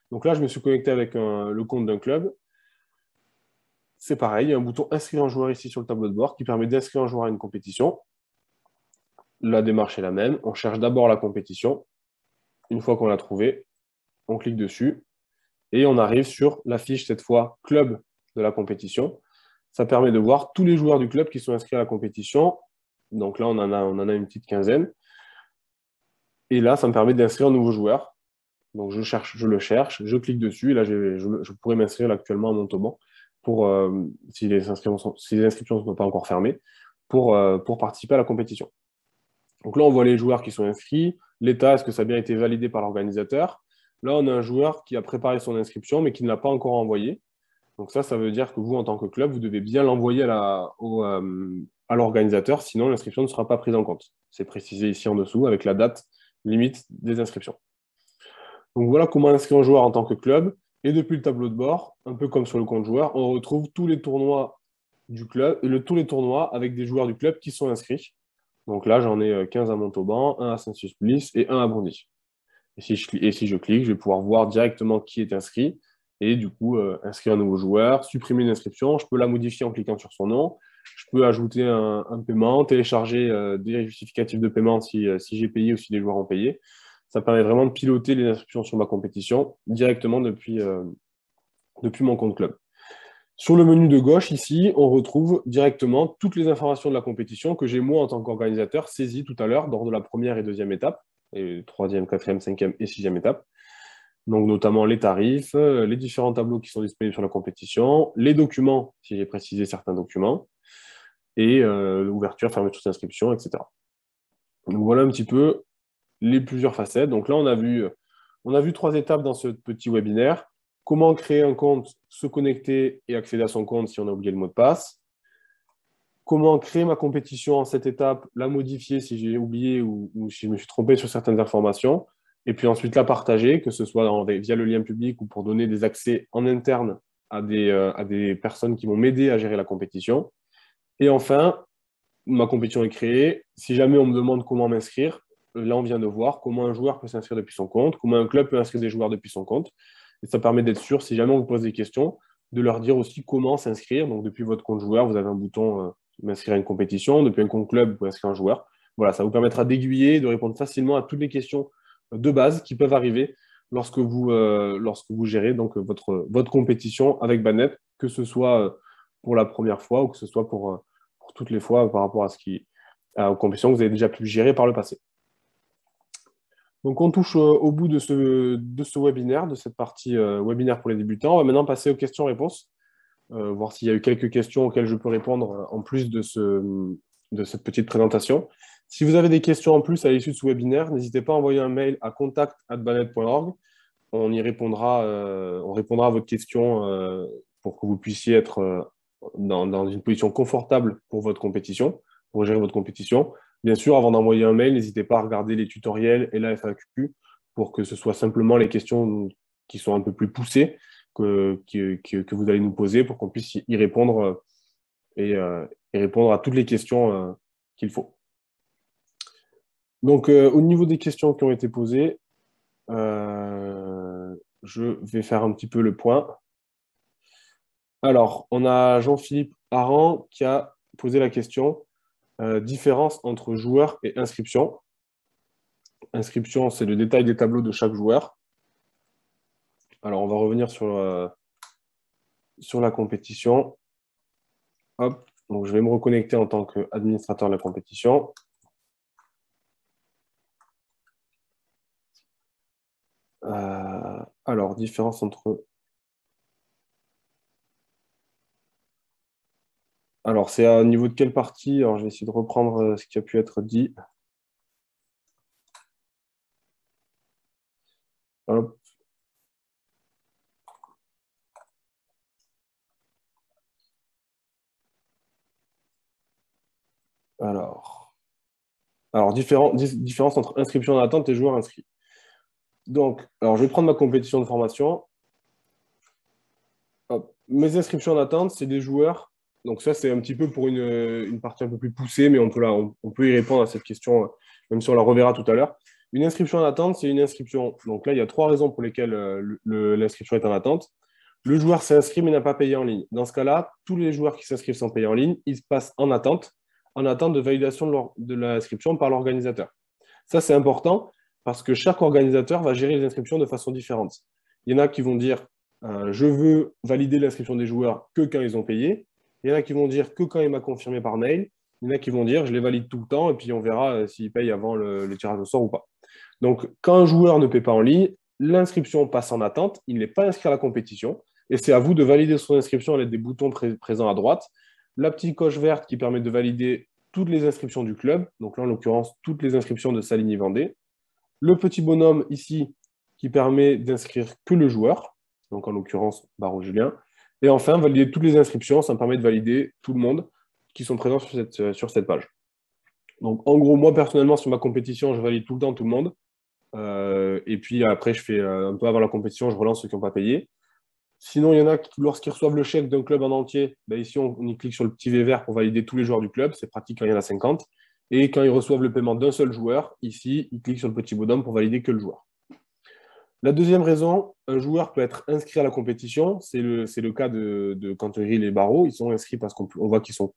Donc là, je me suis connecté avec le compte d'un club. C'est pareil, il y a un bouton « Inscrire un joueur » ici sur le tableau de bord qui permet d'inscrire un joueur à une compétition. La démarche est la même. On cherche d'abord la compétition. Une fois qu'on l'a trouvée, on clique dessus et on arrive sur la fiche, cette fois, « Club » de la compétition. Ça permet de voir tous les joueurs du club qui sont inscrits à la compétition. Donc là, on en a une petite quinzaine. Et là, ça me permet d'inscrire un nouveau joueur. Donc je le cherche, je clique dessus, et là je pourrais m'inscrire actuellement à Montauban si les inscriptions ne sont pas encore fermées, pour participer à la compétition. Donc là, on voit les joueurs qui sont inscrits, l'état, est-ce que ça a bien été validé par l'organisateur. Là, on a un joueur qui a préparé son inscription, mais qui ne l'a pas encore envoyé. Donc ça veut dire que vous, en tant que club, vous devez bien l'envoyer à l'organisateur, sinon l'inscription ne sera pas prise en compte. C'est précisé ici en dessous, avec la date limite des inscriptions. Donc voilà comment inscrire un joueur en tant que club. Et depuis le tableau de bord, un peu comme sur le compte joueur, on retrouve tous les tournois du club, tous les tournois avec des joueurs du club qui sont inscrits. Donc là, j'en ai 15 à Montauban, 1 à Saint-Sulpice et 1 à Bondy. Et si je clique, je vais pouvoir voir directement qui est inscrit et du coup inscrire un nouveau joueur, supprimer une inscription. Je peux la modifier en cliquant sur son nom. Je peux ajouter un paiement, télécharger des justificatifs de paiement si j'ai payé ou si les joueurs ont payé. Ça permet vraiment de piloter les inscriptions sur ma compétition directement depuis mon compte club. Sur le menu de gauche, ici, on retrouve directement toutes les informations de la compétition que j'ai, moi, en tant qu'organisateur, saisies tout à l'heure lors de la première et deuxième étape, et troisième, quatrième, cinquième et sixième étape. Donc, notamment les tarifs, les différents tableaux qui sont disponibles sur la compétition, les documents, si j'ai précisé certains documents, et l'ouverture, fermeture d'inscription, etc. Donc, voilà un petit peu les plusieurs facettes. Donc là, on a vu 3 étapes dans ce petit webinaire. Comment créer un compte, se connecter et accéder à son compte si on a oublié le mot de passe. Comment créer ma compétition en cette étape, la modifier si j'ai oublié ou si je me suis trompé sur certaines informations. Et puis ensuite la partager, que ce soit via le lien public ou pour donner des accès en interne à des personnes qui vont m'aider à gérer la compétition. Et enfin, ma compétition est créée. Si jamais on me demande comment m'inscrire, là, on vient de voir comment un joueur peut s'inscrire depuis son compte, comment un club peut inscrire des joueurs depuis son compte. Et ça permet d'être sûr, si jamais on vous pose des questions, de leur dire aussi comment s'inscrire. Donc, depuis votre compte joueur, vous avez un bouton m'inscrire à une compétition. Depuis un compte club, vous pouvez inscrire un joueur. Voilà, ça vous permettra d'aiguiller, de répondre facilement à toutes les questions de base qui peuvent arriver lorsque vous gérez donc, votre compétition avec Bannet, que ce soit pour la première fois ou que ce soit pour toutes les fois par rapport aux compétitions que vous avez déjà pu gérer par le passé. Donc, on touche au bout de ce webinaire, de cette partie webinaire pour les débutants. On va maintenant passer aux questions-réponses, voir s'il y a eu quelques questions auxquelles je peux répondre en plus de cette petite présentation. Si vous avez des questions en plus à l'issue de ce webinaire, n'hésitez pas à envoyer un mail à contact@bannet.org. On répondra à votre question pour que vous puissiez être dans une position confortable pour votre compétition, pour gérer votre compétition. Bien sûr, avant d'envoyer un mail, n'hésitez pas à regarder les tutoriels et la FAQ pour que ce soit simplement les questions qui sont un peu plus poussées que vous allez nous poser pour qu'on puisse y répondre et répondre à toutes les questions qu'il faut. Donc, au niveau des questions qui ont été posées, je vais faire un petit peu le point. Alors, on a Jean-Philippe Aran qui a posé la question différence entre joueur et inscription. Inscription, c'est le détail des tableaux de chaque joueur. Alors, on va revenir sur la compétition. Hop, donc je vais me reconnecter en tant qu'administrateur de la compétition. Alors, différence entre... Alors, c'est au niveau de quelle partie? Alors, je vais essayer de reprendre ce qui a pu être dit. Hop. Alors différence entre inscription en attente et joueur inscrit. Donc, alors je vais prendre ma compétition de formation. Hop. Mes inscriptions en attente, c'est des joueurs. Donc ça, c'est un petit peu pour une partie un peu plus poussée, mais on peut y répondre à cette question, même si on la reverra tout à l'heure. Une inscription en attente, c'est une inscription. Donc là, il y a 3 raisons pour lesquelles l'inscription est en attente. Le joueur s'est inscrit mais n'a pas payé en ligne. Dans ce cas-là, tous les joueurs qui s'inscrivent sans payer en ligne, ils se passent en attente de validation de l'inscription par l'organisateur. Ça, c'est important parce que chaque organisateur va gérer les inscriptions de façon différente. Il y en a qui vont dire je veux valider l'inscription des joueurs que quand ils ont payé. Il y en a qui vont dire que quand il m'a confirmé par mail. Il y en a qui vont dire je les valide tout le temps et puis on verra s'ils payent avant le tirage au sort ou pas. Donc, quand un joueur ne paie pas en ligne, l'inscription passe en attente, il n'est pas inscrit à la compétition et c'est à vous de valider son inscription à l'aide des boutons présents à droite. La petite coche verte qui permet de valider toutes les inscriptions du club, donc là en l'occurrence toutes les inscriptions de Saligny-Vendée. Le petit bonhomme ici qui permet d'inscrire que le joueur, donc en l'occurrence Barreau Julien. Et enfin, valider toutes les inscriptions, ça me permet de valider tout le monde qui sont présents sur cette page. Donc en gros, moi personnellement, sur ma compétition, je valide tout le temps tout le monde. Et puis après, je fais un peu avant la compétition, je relance ceux qui n'ont pas payé. Sinon, il y en a qui, lorsqu'ils reçoivent le chèque d'un club en entier, ben ici, on y clique sur le petit V vert pour valider tous les joueurs du club. C'est pratique quand il y en a 50. Et quand ils reçoivent le paiement d'un seul joueur, ici, ils cliquent sur le petit bonhomme pour valider que le joueur. La deuxième raison, un joueur peut être inscrit à la compétition. C'est le cas de Canterville et Barreau. Ils sont inscrits parce qu'on voit qu'ils sont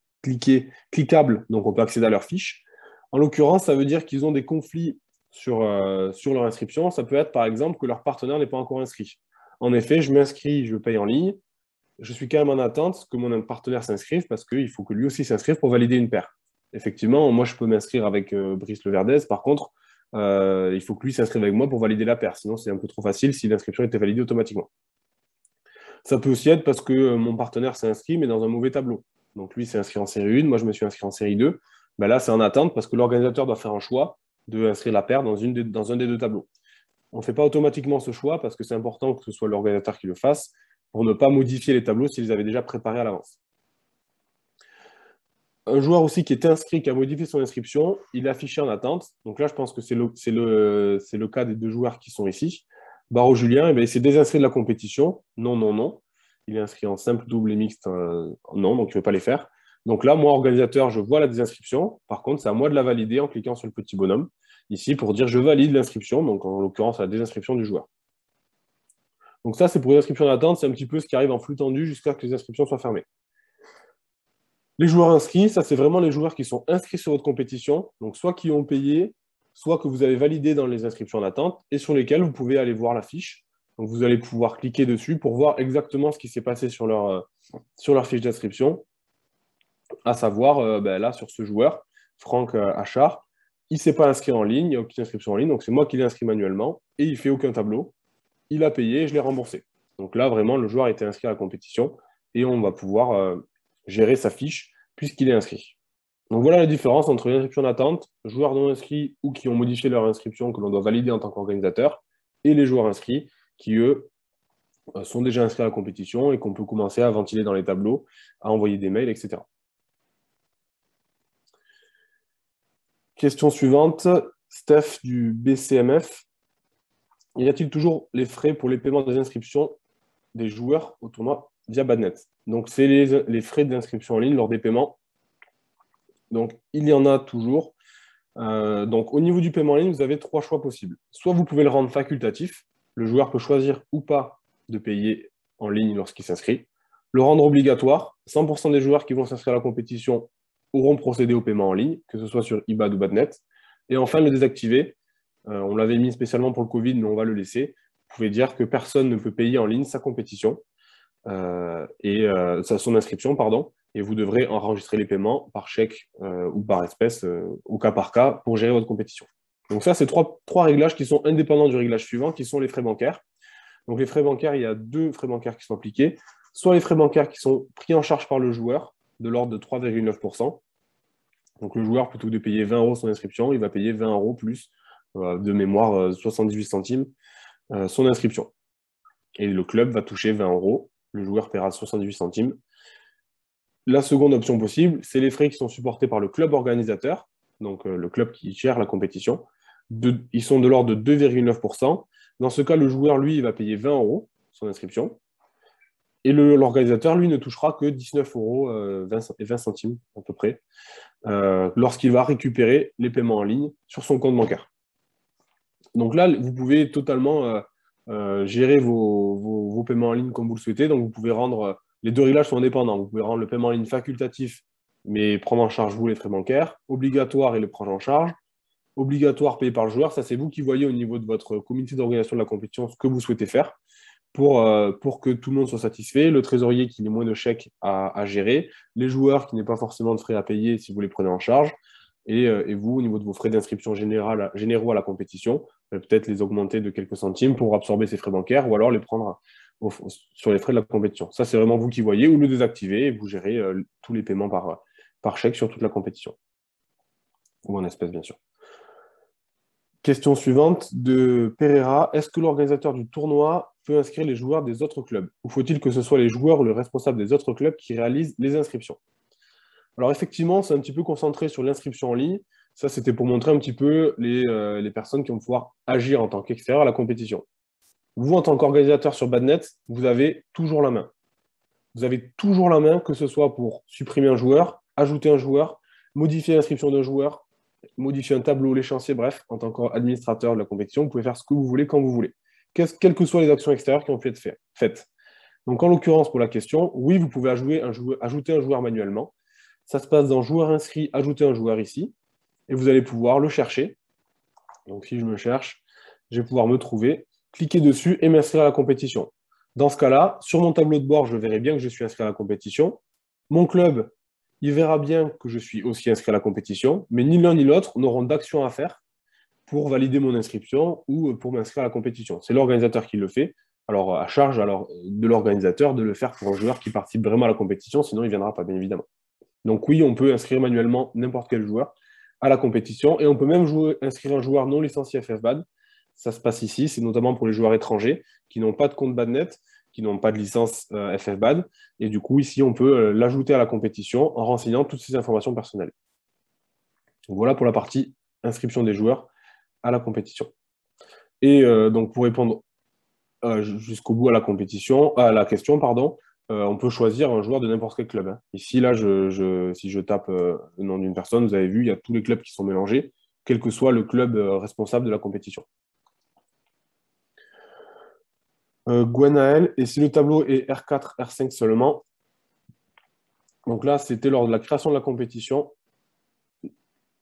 cliquables, donc on peut accéder à leurs fiches. En l'occurrence, ça veut dire qu'ils ont des conflits sur leur inscription, ça peut être par exemple que leur partenaire n'est pas encore inscrit. En effet, je m'inscris, je paye en ligne, je suis quand même en attente que mon partenaire s'inscrive parce qu'il faut que lui aussi s'inscrive pour valider une paire. Effectivement, moi, je peux m'inscrire avec Brice Leverdez. Par contre, il faut que lui s'inscrive avec moi pour valider la paire. Sinon, c'est un peu trop facile si l'inscription était validée automatiquement. Ça peut aussi être parce que mon partenaire s'est inscrit, mais dans un mauvais tableau. Donc, lui s'est inscrit en série 1, moi, je me suis inscrit en série 2. Ben là, c'est en attente parce que l'organisateur doit faire un choix d'inscrire la paire dans un des deux tableaux. On ne fait pas automatiquement ce choix parce que c'est important que ce soit l'organisateur qui le fasse pour ne pas modifier les tableaux s'ils avaient déjà préparés à l'avance. Un joueur aussi qui est inscrit, qui a modifié son inscription, il est affiché en attente. Donc là, je pense que c'est le cas des deux joueurs qui sont ici. Barreau Julien, il s'est désinscrit de la compétition. Non, non, non. Il est inscrit en simple, double et mixte. Non, donc il ne veut pas les faire. Donc là, moi, organisateur, je vois la désinscription. Par contre, c'est à moi de la valider en cliquant sur le petit bonhomme ici pour dire je valide l'inscription, donc en l'occurrence la désinscription du joueur. Donc ça, c'est pour les inscriptions d'attente, c'est un petit peu ce qui arrive en flux tendu jusqu'à ce que les inscriptions soient fermées. Les joueurs inscrits, ça c'est vraiment les joueurs qui sont inscrits sur votre compétition, donc soit qui ont payé, soit que vous avez validé dans les inscriptions d'attente et sur lesquels vous pouvez aller voir la fiche. Donc vous allez pouvoir cliquer dessus pour voir exactement ce qui s'est passé sur leur fiche d'inscription, à savoir là sur ce joueur, Franck Achard. Il ne s'est pas inscrit en ligne, il n'y a aucune inscription en ligne, donc c'est moi qui l'ai inscrit manuellement, et il ne fait aucun tableau. Il a payé et je l'ai remboursé. Donc là, vraiment, le joueur a été inscrit à la compétition, et on va pouvoir gérer sa fiche puisqu'il est inscrit. Donc voilà la différence entre les inscriptions d'attente, joueurs non inscrits ou qui ont modifié leur inscription que l'on doit valider en tant qu'organisateur, et les joueurs inscrits qui, eux, sont déjà inscrits à la compétition et qu'on peut commencer à ventiler dans les tableaux, à envoyer des mails, etc. Question suivante, Steph du BCMF. Y a-t-il toujours les frais pour les paiements des inscriptions des joueurs au tournoi via Badnet? Donc, c'est les frais d'inscription en ligne lors des paiements. Donc, il y en a toujours. Donc, au niveau du paiement en ligne, vous avez 3 choix possibles. Soit vous pouvez le rendre facultatif. Le joueur peut choisir ou pas de payer en ligne lorsqu'il s'inscrit. Le rendre obligatoire. 100% des joueurs qui vont s'inscrire à la compétition auront procédé au paiement en ligne, que ce soit sur IBAD ou Badnet. Et enfin, le désactiver. On l'avait mis spécialement pour le Covid, mais on va le laisser. Vous pouvez dire que personne ne peut payer en ligne sa compétition, son inscription, pardon, et vous devrez enregistrer les paiements par chèque ou par espèce, au cas par cas, pour gérer votre compétition. Donc ça, c'est trois réglages qui sont indépendants du réglage suivant, qui sont les frais bancaires. Donc les frais bancaires, il y a 2 frais bancaires qui sont appliqués. Soit les frais bancaires qui sont pris en charge par le joueur, de l'ordre de 3,9%. Donc le joueur, plutôt que de payer 20 € son inscription, il va payer 20 € plus, de mémoire 78 centimes, son inscription. Et le club va toucher 20 €, le joueur paiera 78 centimes. La seconde option possible, c'est les frais qui sont supportés par le club organisateur, donc le club qui gère la compétition. Ils sont de l'ordre de 2,9%. Dans ce cas, le joueur, lui, il va payer 20 € son inscription. Et l'organisateur, lui, ne touchera que 19 € 20 centimes à peu près, lorsqu'il va récupérer les paiements en ligne sur son compte bancaire. Donc là, vous pouvez totalement gérer vos paiements en ligne comme vous le souhaitez. Donc vous pouvez rendre, les 2 réglages sont indépendants. Vous pouvez rendre le paiement en ligne facultatif, mais prendre en charge vous les frais bancaires, obligatoire et le prendre en charge, obligatoire payé par le joueur. Ça, c'est vous qui voyez au niveau de votre comité d'organisation de la compétition ce que vous souhaitez faire pour que tout le monde soit satisfait. Le trésorier qui ait moins de chèques à gérer, les joueurs qui n'aient pas forcément de frais à payer si vous les prenez en charge. Et vous, au niveau de vos frais d'inscription généraux à la compétition, peut-être les augmenter de quelques centimes pour absorber ces frais bancaires ou alors les prendre sur les frais de la compétition. Ça, c'est vraiment vous qui voyez, ou le désactiver et vous gérez tous les paiements par chèque sur toute la compétition. Ou en espèces, bien sûr. Question suivante de Pereira. Est-ce que l'organisateur du tournoi peut inscrire les joueurs des autres clubs? Ou faut-il que ce soit les joueurs ou le responsable des autres clubs qui réalisent les inscriptions? Alors effectivement, c'est un petit peu concentré sur l'inscription en ligne. Ça, c'était pour montrer un petit peu les personnes qui vont pouvoir agir en tant qu'extérieur à la compétition. Vous, en tant qu'organisateur sur Badnet, vous avez toujours la main. Vous avez toujours la main, que ce soit pour supprimer un joueur, ajouter un joueur, modifier l'inscription d'un joueur, modifier un tableau, l'échéancier, bref, en tant qu'administrateur de la compétition, vous pouvez faire ce que vous voulez quand vous voulez, quelles que soient les actions extérieures qui ont pu être faites. Donc en l'occurrence, pour la question, oui, vous pouvez ajouter un joueur manuellement. Ça se passe dans joueur inscrit, ajouter un joueur ici, et vous allez pouvoir le chercher Donc si je me cherche, je vais pouvoir me trouver, cliquer dessus et m'inscrire à la compétition. Dans ce cas-là, sur mon tableau de bord, je verrai bien que je suis inscrit à la compétition. Mon club, il verra bien que je suis aussi inscrit à la compétition, mais ni l'un ni l'autre n'auront d'action à faire pour valider mon inscription ou pour m'inscrire à la compétition. C'est l'organisateur qui le fait. Alors, à charge de l'organisateur de le faire pour un joueur qui participe vraiment à la compétition, sinon il ne viendra pas, bien évidemment. Donc oui, on peut inscrire manuellement n'importe quel joueur à la compétition et on peut même inscrire un joueur non licencié FFBAD. Ça se passe ici, c'est notamment pour les joueurs étrangers qui n'ont pas de compte BADNet, qui n'ont pas de licence FFBAD. Et du coup, ici, on peut l'ajouter à la compétition en renseignant toutes ces informations personnelles. Donc, voilà pour la partie inscription des joueurs à la compétition. Et donc, pour répondre jusqu'au bout à la compétition, à la question, pardon, on peut choisir un joueur de n'importe quel club. Hein. Ici, là, si je tape le nom d'une personne, vous avez vu, il y a tous les clubs qui sont mélangés, quel que soit le club responsable de la compétition. Gwenaël, et si le tableau est R4, R5 seulement, donc là, c'était lors de la création de la compétition.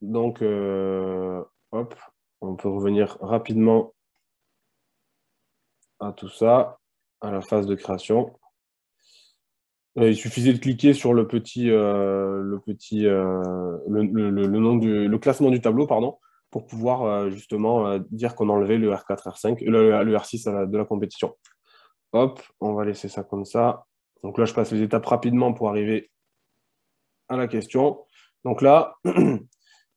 Donc, hop, on peut revenir rapidement à tout ça, à la phase de création. Il suffisait de cliquer sur le classement du tableau, pardon, pour pouvoir justement dire qu'on enlevait le R4, R5, le R6 de la compétition. Hop, on va laisser ça comme ça. Donc là, je passe les étapes rapidement pour arriver à la question. Donc là,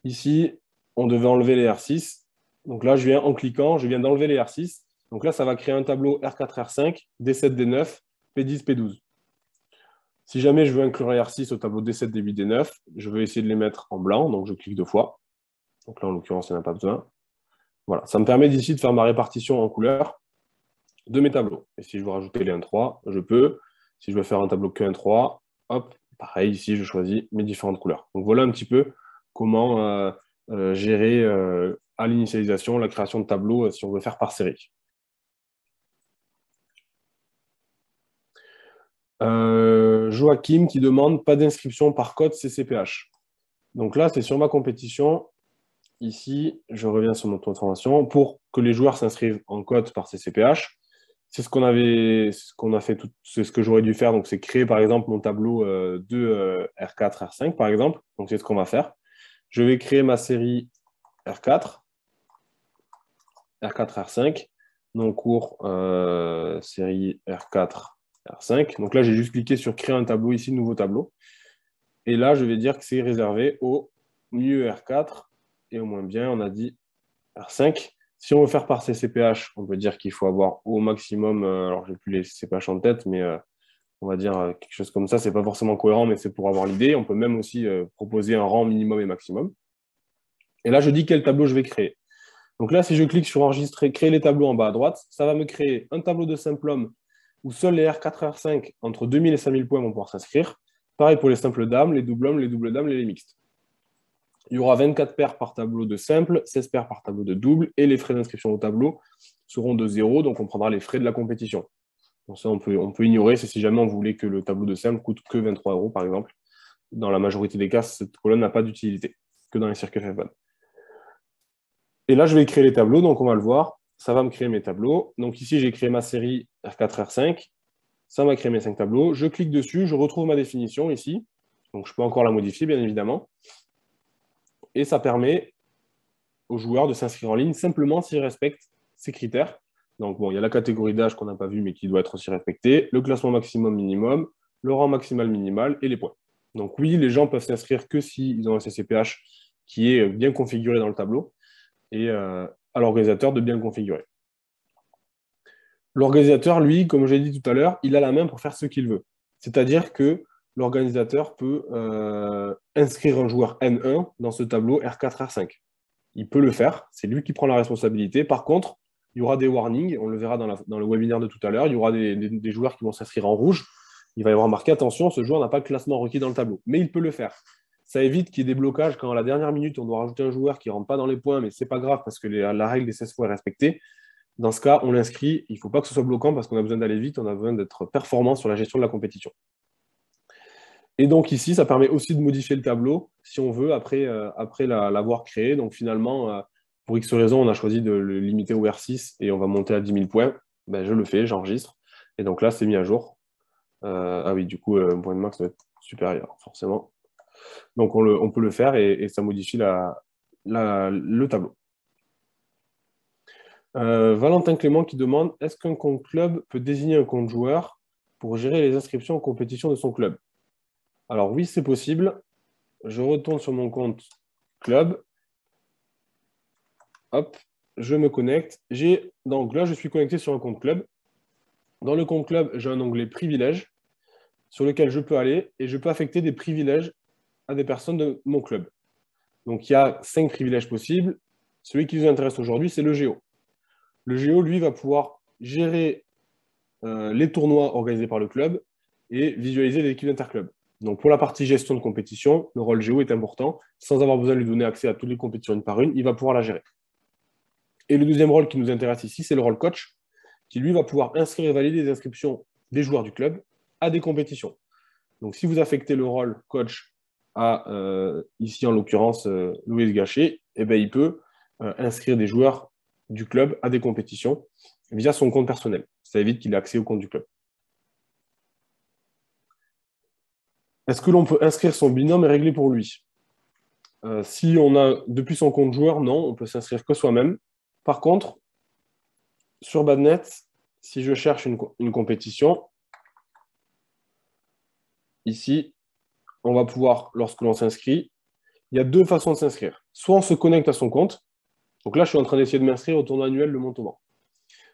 ici, on devait enlever les R6. Donc là, en cliquant, je viens d'enlever les R6. Donc là, ça va créer un tableau R4, R5, D7, D9, P10, P12. Si jamais je veux inclure les R6 au tableau D7, D8, D9, je vais essayer de les mettre en blanc. Donc je clique 2 fois. Donc là, en l'occurrence, il n'y en a pas besoin. Voilà, ça me permet d'ici de faire ma répartition en couleurs de mes tableaux. Et si je veux rajouter les 1-3, je peux. Si je veux faire un tableau que 1-3, hop, pareil, ici, je choisis mes différentes couleurs. Donc voilà un petit peu comment gérer à l'initialisation la création de tableaux si on veut faire par série. Joachim qui demande pas d'inscription par code CCPH. Donc là, c'est sur ma compétition. Ici, je reviens sur mon taux de formation. Pour que les joueurs s'inscrivent en code par CCPH, c'est ce qu'on a fait, c'est ce que j'aurais dû faire. Donc, c'est créer, par exemple, mon tableau de R4, R5, par exemple. Donc, c'est ce qu'on va faire. Je vais créer ma série R4, R4, R5. Donc, cours série R4, R5. Donc là, j'ai juste cliqué sur créer un tableau ici, nouveau tableau. Et là, je vais dire que c'est réservé au mieux R4 et au moins bien, on a dit R5. Si on veut faire par CCPH, on peut dire qu'il faut avoir au maximum, alors je n'ai plus les CCPH en tête, mais on va dire quelque chose comme ça. Ce n'est pas forcément cohérent, mais c'est pour avoir l'idée. On peut même aussi proposer un rang minimum et maximum. Et là, je dis quel tableau je vais créer. Donc là, si je clique sur enregistrer, créer les tableaux en bas à droite, ça va me créer un tableau de simple homme où seuls les R4 et R5 entre 2000 et 5000 points vont pouvoir s'inscrire. Pareil pour les simples dames, les doubles hommes, les doubles dames et les mixtes. Il y aura 24 paires par tableau de simple, 16 paires par tableau de double, et les frais d'inscription au tableau seront de 0, donc on prendra les frais de la compétition. Donc ça, on peut ignorer, c'est si jamais on voulait que le tableau de simple coûte que 23 €, par exemple. Dans la majorité des cas, cette colonne n'a pas d'utilité, que dans les circuits FFBAD. Et là, je vais créer les tableaux, donc on va le voir. Ça va me créer mes tableaux. Donc ici, j'ai créé ma série R4, R5. Ça m'a créé mes 5 tableaux. Je clique dessus, je retrouve ma définition ici. Donc je peux encore la modifier, bien évidemment. Et ça permet aux joueurs de s'inscrire en ligne simplement s'ils respectent ces critères. Donc, bon, il y a la catégorie d'âge qu'on n'a pas vue, mais qui doit être aussi respectée, le classement maximum minimum, le rang maximal minimal et les points. Donc, oui, les gens peuvent s'inscrire que s'ils ont un CCPH qui est bien configuré dans le tableau et à l'organisateur de bien le configurer. L'organisateur, lui, comme j'ai dit tout à l'heure, il a la main pour faire ce qu'il veut. C'est-à-dire que l'organisateur peut inscrire un joueur N1 dans ce tableau R4, R5. Il peut le faire, c'est lui qui prend la responsabilité. Par contre, il y aura des warnings, on le verra dans le webinaire de tout à l'heure, il y aura des joueurs qui vont s'inscrire en rouge. Il va y avoir marqué, attention, ce joueur n'a pas le classement requis dans le tableau. Mais il peut le faire. Ça évite qu'il y ait des blocages quand à la dernière minute, on doit rajouter un joueur qui ne rentre pas dans les points, mais ce n'est pas grave parce que la règle des 16 fois est respectée. Dans ce cas, on l'inscrit. Il ne faut pas que ce soit bloquant parce qu'on a besoin d'aller vite, on a besoin d'être performant sur la gestion de la compétition. Et donc ici, ça permet aussi de modifier le tableau si on veut après l'avoir créé. Donc finalement, pour X raison, on a choisi de le limiter au R6 et on va monter à 10 000 points. Ben, je le fais, j'enregistre. Et donc là, c'est mis à jour. Ah oui, du coup, un point de max doit être supérieur, forcément. Donc on peut le faire et ça modifie le tableau. Valentin Clément qui demande, est-ce qu'un compte club peut désigner un compte joueur pour gérer les inscriptions en compétition de son club? Alors oui, c'est possible. Je retourne sur mon compte club. Hop, je me connecte. Donc là, je suis connecté sur un compte club. Dans le compte club, j'ai un onglet privilèges sur lequel je peux aller et je peux affecter des privilèges à des personnes de mon club. Donc il y a 5 privilèges possibles. Celui qui nous intéresse aujourd'hui, c'est le géo. Le géo, lui, va pouvoir gérer les tournois organisés par le club et visualiser les équipes d'interclub. Donc pour la partie gestion de compétition, le rôle géo est important. Sans avoir besoin de lui donner accès à toutes les compétitions une par une, il va pouvoir la gérer. Et le deuxième rôle qui nous intéresse ici, c'est le rôle coach, qui lui va pouvoir inscrire et valider les inscriptions des joueurs du club à des compétitions. Donc si vous affectez le rôle coach à, ici en l'occurrence, Louis Gachet, eh bien, il peut inscrire des joueurs du club à des compétitions via son compte personnel. Ça évite qu'il ait accès au compte du club. Est-ce que l'on peut inscrire son binôme et régler pour lui? Si on a depuis son compte joueur, non, on peut s'inscrire que soi-même. Par contre, sur Badnet, si je cherche une compétition, ici, on va pouvoir, lorsque l'on s'inscrit, il y a 2 façons de s'inscrire. Soit on se connecte à son compte. Donc là, je suis en train d'essayer de m'inscrire au tournoi annuel de Montauban.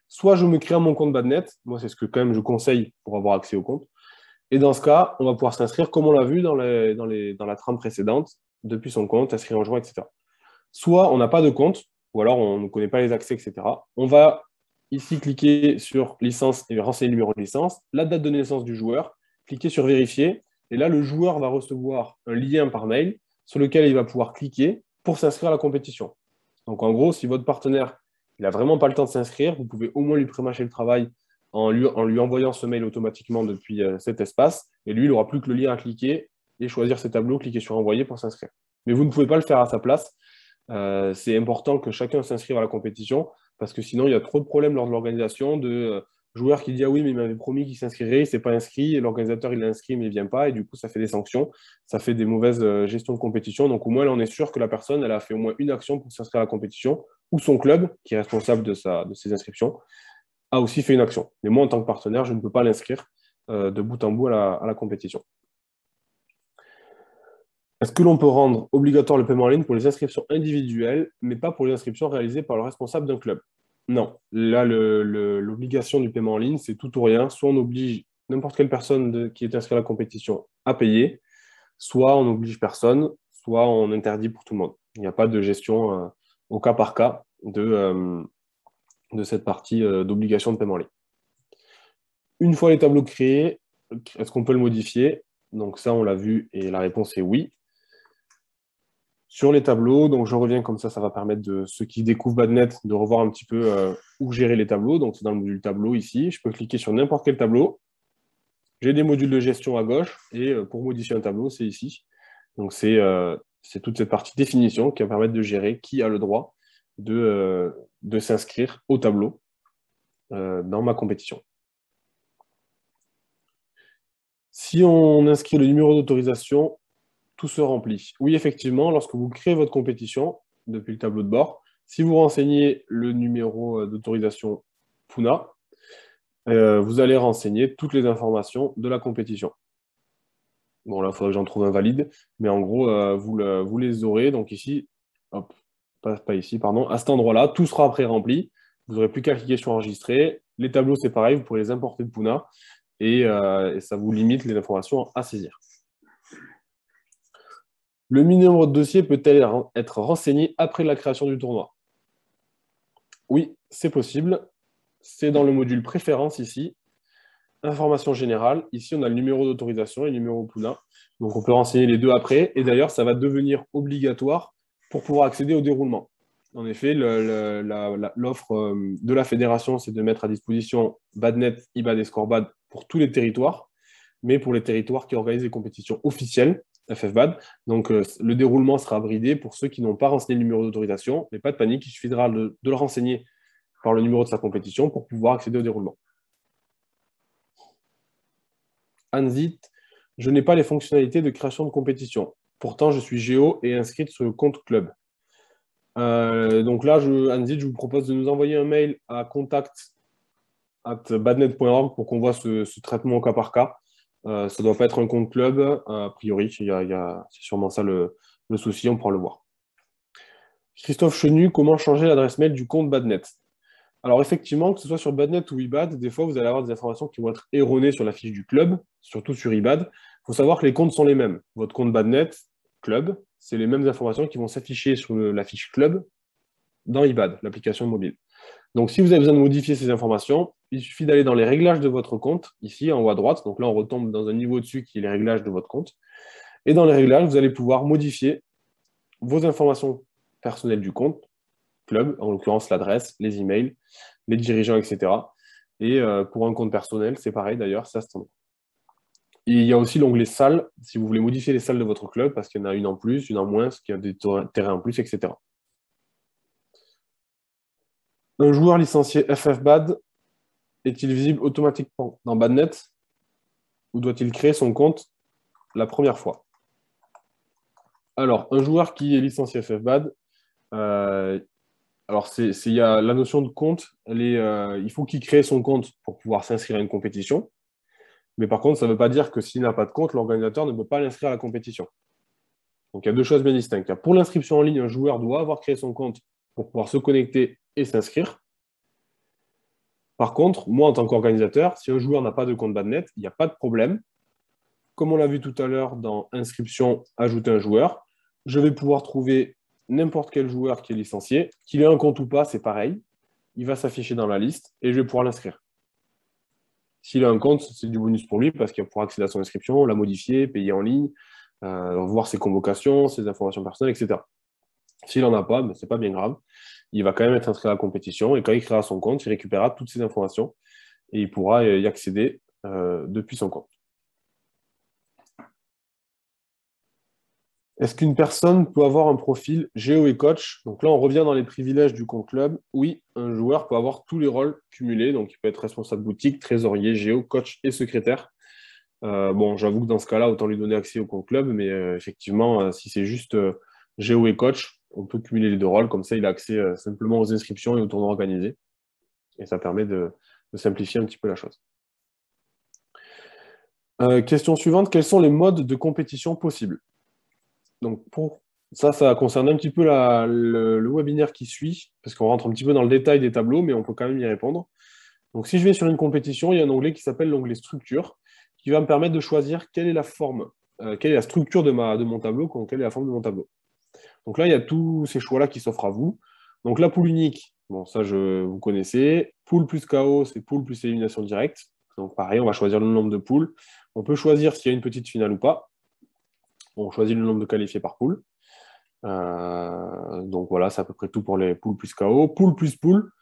Soit je me crée mon compte Badnet. Moi, c'est ce que quand même je conseille pour avoir accès au compte. Et dans ce cas, on va pouvoir s'inscrire comme on l'a vu dans la trame précédente, depuis son compte, inscrire en joueur, etc. Soit on n'a pas de compte, ou alors on ne connaît pas les accès, etc. On va ici cliquer sur licence et renseigner le numéro de licence, la date de naissance du joueur, cliquer sur vérifier, et là, le joueur va recevoir un lien par mail sur lequel il va pouvoir cliquer pour s'inscrire à la compétition. Donc en gros, si votre partenaire n'a vraiment pas le temps de s'inscrire, vous pouvez au moins lui prémâcher le travail en lui envoyant ce mail automatiquement depuis cet espace, et lui, il n'aura plus que le lien à cliquer et choisir ses tableaux, cliquer sur envoyer pour s'inscrire. Mais vous ne pouvez pas le faire à sa place. C'est important que chacun s'inscrive à la compétition, parce que sinon, il y a trop de problèmes lors de l'organisation de joueur qui dit « Ah oui, mais il m'avait promis qu'il s'inscrirait, il ne s'est pas inscrit, et l'organisateur, il l'a inscrit, mais il ne vient pas, et du coup, ça fait des sanctions, ça fait des mauvaises gestions de compétition. Donc au moins, là, on est sûr que la personne, elle a fait au moins une action pour s'inscrire à la compétition, ou son club, qui est responsable de ses inscriptions, a aussi fait une action. Mais moi, en tant que partenaire, je ne peux pas l'inscrire de bout en bout à la compétition. Est-ce que l'on peut rendre obligatoire le paiement en ligne pour les inscriptions individuelles, mais pas pour les inscriptions réalisées par le responsable d'un club? Non. Là, l'obligation du paiement en ligne, c'est tout ou rien. Soit on oblige n'importe quelle personne qui est inscrite à la compétition à payer, soit on n'oblige personne, soit on interdit pour tout le monde. Il n'y a pas de gestion au cas par cas de cette partie d'obligation de paiement en ligne. Une fois les tableaux créés, est-ce qu'on peut le modifier? Donc ça, on l'a vu et la réponse est oui. Sur les tableaux, donc je reviens comme ça va permettre de ceux qui découvrent Badnet de revoir un petit peu où gérer les tableaux. Donc c'est dans le module tableau ici. Je peux cliquer sur n'importe quel tableau. J'ai des modules de gestion à gauche et pour modifier un tableau, c'est ici. Donc c'est toute cette partie définition qui va permettre de gérer qui a le droit de s'inscrire au tableau dans ma compétition. Si on inscrit le numéro d'autorisation, tout se remplit. Oui, effectivement, lorsque vous créez votre compétition depuis le tableau de bord, si vous renseignez le numéro d'autorisation Puna, vous allez renseigner toutes les informations de la compétition. Bon, là, il faudrait que j'en trouve un valide, mais en gros, vous les aurez. Donc ici, hop, pas ici, pardon, à cet endroit-là, tout sera après rempli. Vous n'aurez plus qu'à cliquer sur enregistrer. Les tableaux, c'est pareil, vous pourrez les importer de Puna et ça vous limite les informations à saisir. Le numéro de dossier peut-elle être renseigné après la création du tournoi? Oui, c'est possible. C'est dans le module préférences ici. Information générale. Ici, on a le numéro d'autorisation et le numéro Puna. Donc, on peut renseigner les deux après. Et d'ailleurs, ça va devenir obligatoire pour pouvoir accéder au déroulement. En effet, l'offre de la fédération, c'est de mettre à disposition Badnet, IBAD et Scorebad pour tous les territoires. Mais pour les territoires qui organisent des compétitions officielles, FFBAD. Donc, le déroulement sera bridé pour ceux qui n'ont pas renseigné le numéro d'autorisation, mais pas de panique, il suffira de le renseigner par le numéro de sa compétition pour pouvoir accéder au déroulement. Anzit, je n'ai pas les fonctionnalités de création de compétition. Pourtant, je suis géo et inscrite sur le compte club. Donc là, Anzit, je vous propose de nous envoyer un mail à contact@badnet.org pour qu'on voit ce traitement au cas par cas. Ça ne doit pas être un compte club, a priori, c'est sûrement ça le souci, on pourra le voir. Christophe Chenu, comment changer l'adresse mail du compte Badnet? Alors effectivement, que ce soit sur Badnet ou eBad, des fois vous allez avoir des informations qui vont être erronées sur la fiche du club, surtout sur eBad. Il faut savoir que les comptes sont les mêmes. Votre compte Badnet, club, c'est les mêmes informations qui vont s'afficher sur la fiche club dans eBad, l'application mobile. Donc si vous avez besoin de modifier ces informations, il suffit d'aller dans les réglages de votre compte, ici en haut à droite. Donc là, on retombe dans un niveau au-dessus qui est les réglages de votre compte. Et dans les réglages, vous allez pouvoir modifier vos informations personnelles du compte, club, en l'occurrence l'adresse, les emails, les dirigeants, etc. Et pour un compte personnel, c'est pareil d'ailleurs, c'est standard. Et il y a aussi l'onglet salles, si vous voulez modifier les salles de votre club, parce qu'il y en a une en plus, une en moins, parce qu'il y a des terrains en plus, etc. Un joueur licencié FFBAD est-il visible automatiquement dans Badnet ou doit-il créer son compte la première fois? Alors, un joueur qui est licencié FFBAD, alors, il y a la notion de compte, il faut qu'il crée son compte pour pouvoir s'inscrire à une compétition. Mais par contre, ça ne veut pas dire que s'il n'a pas de compte, l'organisateur ne peut pas l'inscrire à la compétition. Donc, il y a deux choses bien distinctes. Pour l'inscription en ligne, un joueur doit avoir créé son compte pour pouvoir se connecter et s'inscrire. Par contre, moi, en tant qu'organisateur, si un joueur n'a pas de compte Badnet, il n'y a pas de problème. Comme on l'a vu tout à l'heure dans inscription, ajouter un joueur, je vais pouvoir trouver n'importe quel joueur qui est licencié, qu'il ait un compte ou pas, c'est pareil. Il va s'afficher dans la liste et je vais pouvoir l'inscrire. S'il a un compte, c'est du bonus pour lui parce qu'il va pouvoir accéder à son inscription, la modifier, payer en ligne, voir ses convocations, ses informations personnelles, etc. S'il n'en a pas, ben, ce n'est pas bien grave. Il va quand même être inscrit à la compétition et quand il créera son compte, il récupérera toutes ces informations et il pourra y accéder depuis son compte. Est-ce qu'une personne peut avoir un profil géo et coach? Donc là, on revient dans les privilèges du compte club. Oui, un joueur peut avoir tous les rôles cumulés. Donc, il peut être responsable boutique, trésorier, géo, coach et secrétaire. Bon, j'avoue que dans ce cas-là, autant lui donner accès au compte club. Mais effectivement, si c'est juste géo et coach, on peut cumuler les deux rôles. Comme ça, il a accès simplement aux inscriptions et aux tournois organisés. Et ça permet de simplifier un petit peu la chose. Question suivante. Quels sont les modes de compétition possibles? Donc, pour ça concerne un petit peu le webinaire qui suit, parce qu'on rentre un petit peu dans le détail des tableaux, mais on peut quand même y répondre. Donc, si je vais sur une compétition, il y a un onglet qui s'appelle l'onglet structure, qui va me permettre de choisir quelle est la forme, quelle est la structure de mon tableau, quelle est la forme de mon tableau. Donc là, il y a tous ces choix-là qui s'offrent à vous. Donc la poule unique, bon, ça, vous connaissez. Poule plus KO, c'est poule plus élimination directe. Donc pareil, on va choisir le nombre de poules. On peut choisir s'il y a une petite finale ou pas. On choisit le nombre de qualifiés par poule. Donc voilà, c'est à peu près tout pour les poules plus KO. Poule plus poule.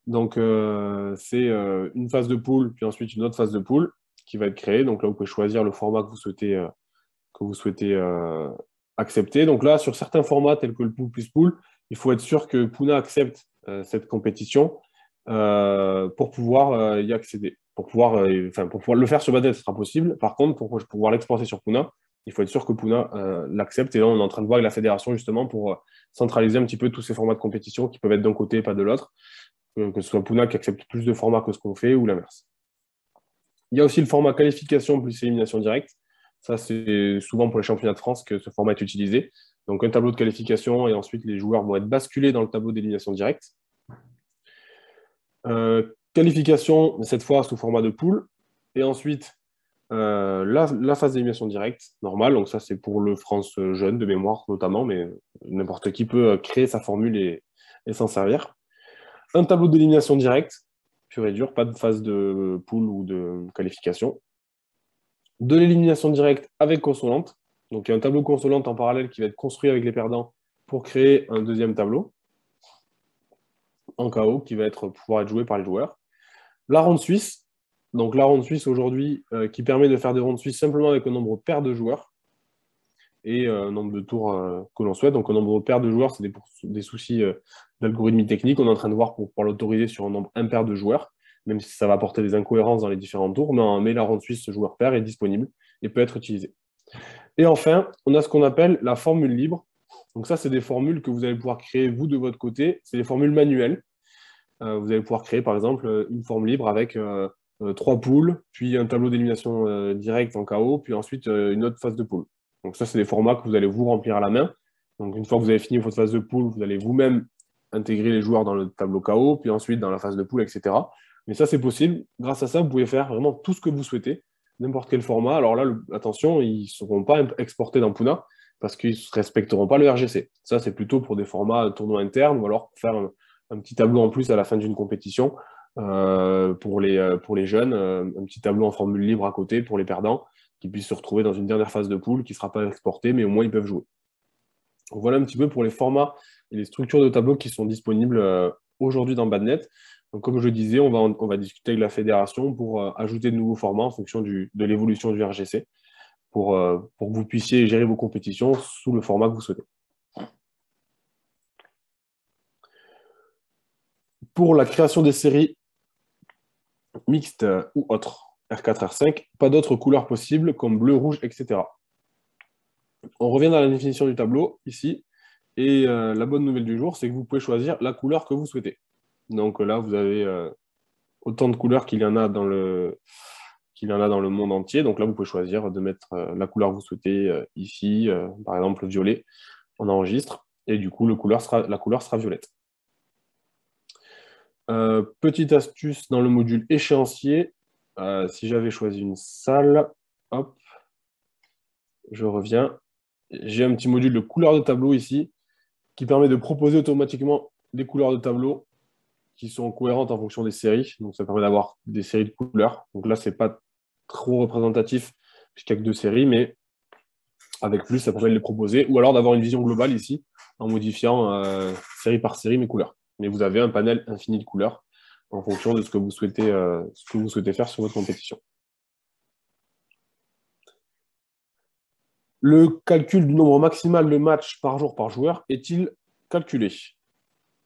Donc c'est une phase de poule, puis ensuite une autre phase de poule qui va être créée. Donc là, vous pouvez choisir le format que vous souhaitez accepter. Donc là, sur certains formats tels que le poule plus poule, il faut être sûr que Puna accepte cette compétition pour pouvoir y accéder. Pour pouvoir le faire sur Badnet, ce sera possible. Par contre, pour pouvoir l'exporter sur Puna, il faut être sûr que Puna l'accepte. Et là, on est en train de voir avec la fédération justement pour centraliser un petit peu tous ces formats de compétition qui peuvent être d'un côté et pas de l'autre. Que ce soit Puna qui accepte plus de formats que ce qu'on fait ou l'inverse. Il y a aussi le format qualification plus élimination directe. Ça, c'est souvent pour les championnats de France que ce format est utilisé. Donc, un tableau de qualification et ensuite, les joueurs vont être basculés dans le tableau d'élimination directe. Qualification, cette fois, sous format de poule. Et ensuite, la phase d'élimination directe, normale. Donc, ça, c'est pour le France jeune, de mémoire notamment, mais n'importe qui peut créer sa formule et s'en servir. Un tableau d'élimination directe, pur et dur, pas de phase de poule ou de qualification. De l'élimination directe avec consolante. Donc, il y a un tableau consolante en parallèle qui va être construit avec les perdants pour créer un deuxième tableau en KO qui va pouvoir être joué par les joueurs. La ronde suisse. Donc, la ronde suisse aujourd'hui qui permet de faire des rondes suisses simplement avec un nombre pair de joueurs. et un nombre de tours que l'on souhaite. Donc, un nombre pair de joueurs, c'est des soucis d'algorithmie technique. On est en train de voir pour pouvoir l'autoriser sur un nombre impair de joueurs, même si ça va apporter des incohérences dans les différents tours. Mais en Mailer suisse, ce joueur pair est disponible et peut être utilisé. Et enfin, on a ce qu'on appelle la formule libre. Donc ça, c'est des formules que vous allez pouvoir créer, vous, de votre côté. C'est des formules manuelles. Vous allez pouvoir créer, par exemple, une forme libre avec 3 poules, puis un tableau d'élimination directe en KO, puis ensuite une autre phase de poule. Donc ça, c'est des formats que vous allez vous remplir à la main. Donc une fois que vous avez fini votre phase de poule, vous allez vous-même intégrer les joueurs dans le tableau KO, puis ensuite dans la phase de poule, etc. Mais ça, c'est possible. Grâce à ça, vous pouvez faire vraiment tout ce que vous souhaitez, n'importe quel format. Alors là, attention, ils ne seront pas exportés dans Puna parce qu'ils ne respecteront pas le RGC. Ça, c'est plutôt pour des formats tournois internes ou alors pour faire un petit tableau en plus à la fin d'une compétition pour les jeunes, un petit tableau en formule libre à côté pour les perdants qui puissent se retrouver dans une dernière phase de poule qui ne sera pas exportée, mais au moins ils peuvent jouer. Donc, voilà un petit peu pour les formats et les structures de tableaux qui sont disponibles aujourd'hui dans Badnet. Donc, comme je disais, on va discuter avec la fédération pour ajouter de nouveaux formats en fonction de l'évolution du RGC pour que vous puissiez gérer vos compétitions sous le format que vous souhaitez. Pour la création des séries mixtes ou autres, R4, R5, pas d'autres couleurs possibles comme bleu, rouge, etc. On revient dans la définition du tableau, ici, et la bonne nouvelle du jour, c'est que vous pouvez choisir la couleur que vous souhaitez. Donc là, vous avez autant de couleurs qu'il y en a dans le monde entier. Donc là, vous pouvez choisir de mettre la couleur que vous souhaitez ici, par exemple violet, on enregistre, et du coup, la couleur sera violette. Petite astuce dans le module échéancier, si j'avais choisi une salle, hop, je reviens. J'ai un petit module de couleur de tableau ici qui permet de proposer automatiquement des couleurs de tableau qui sont cohérentes en fonction des séries. Donc ça permet d'avoir des séries de couleurs. Donc là, ce n'est pas trop représentatif puisqu'il n'y a que 2 séries, mais avec plus, ça permet de les proposer. Ou alors d'avoir une vision globale ici en modifiant série par série mes couleurs. Mais vous avez un panel infini de couleurs en fonction de ce que vous souhaitez faire sur votre compétition. Le calcul du nombre maximal de matchs par jour par joueur est-il calculé?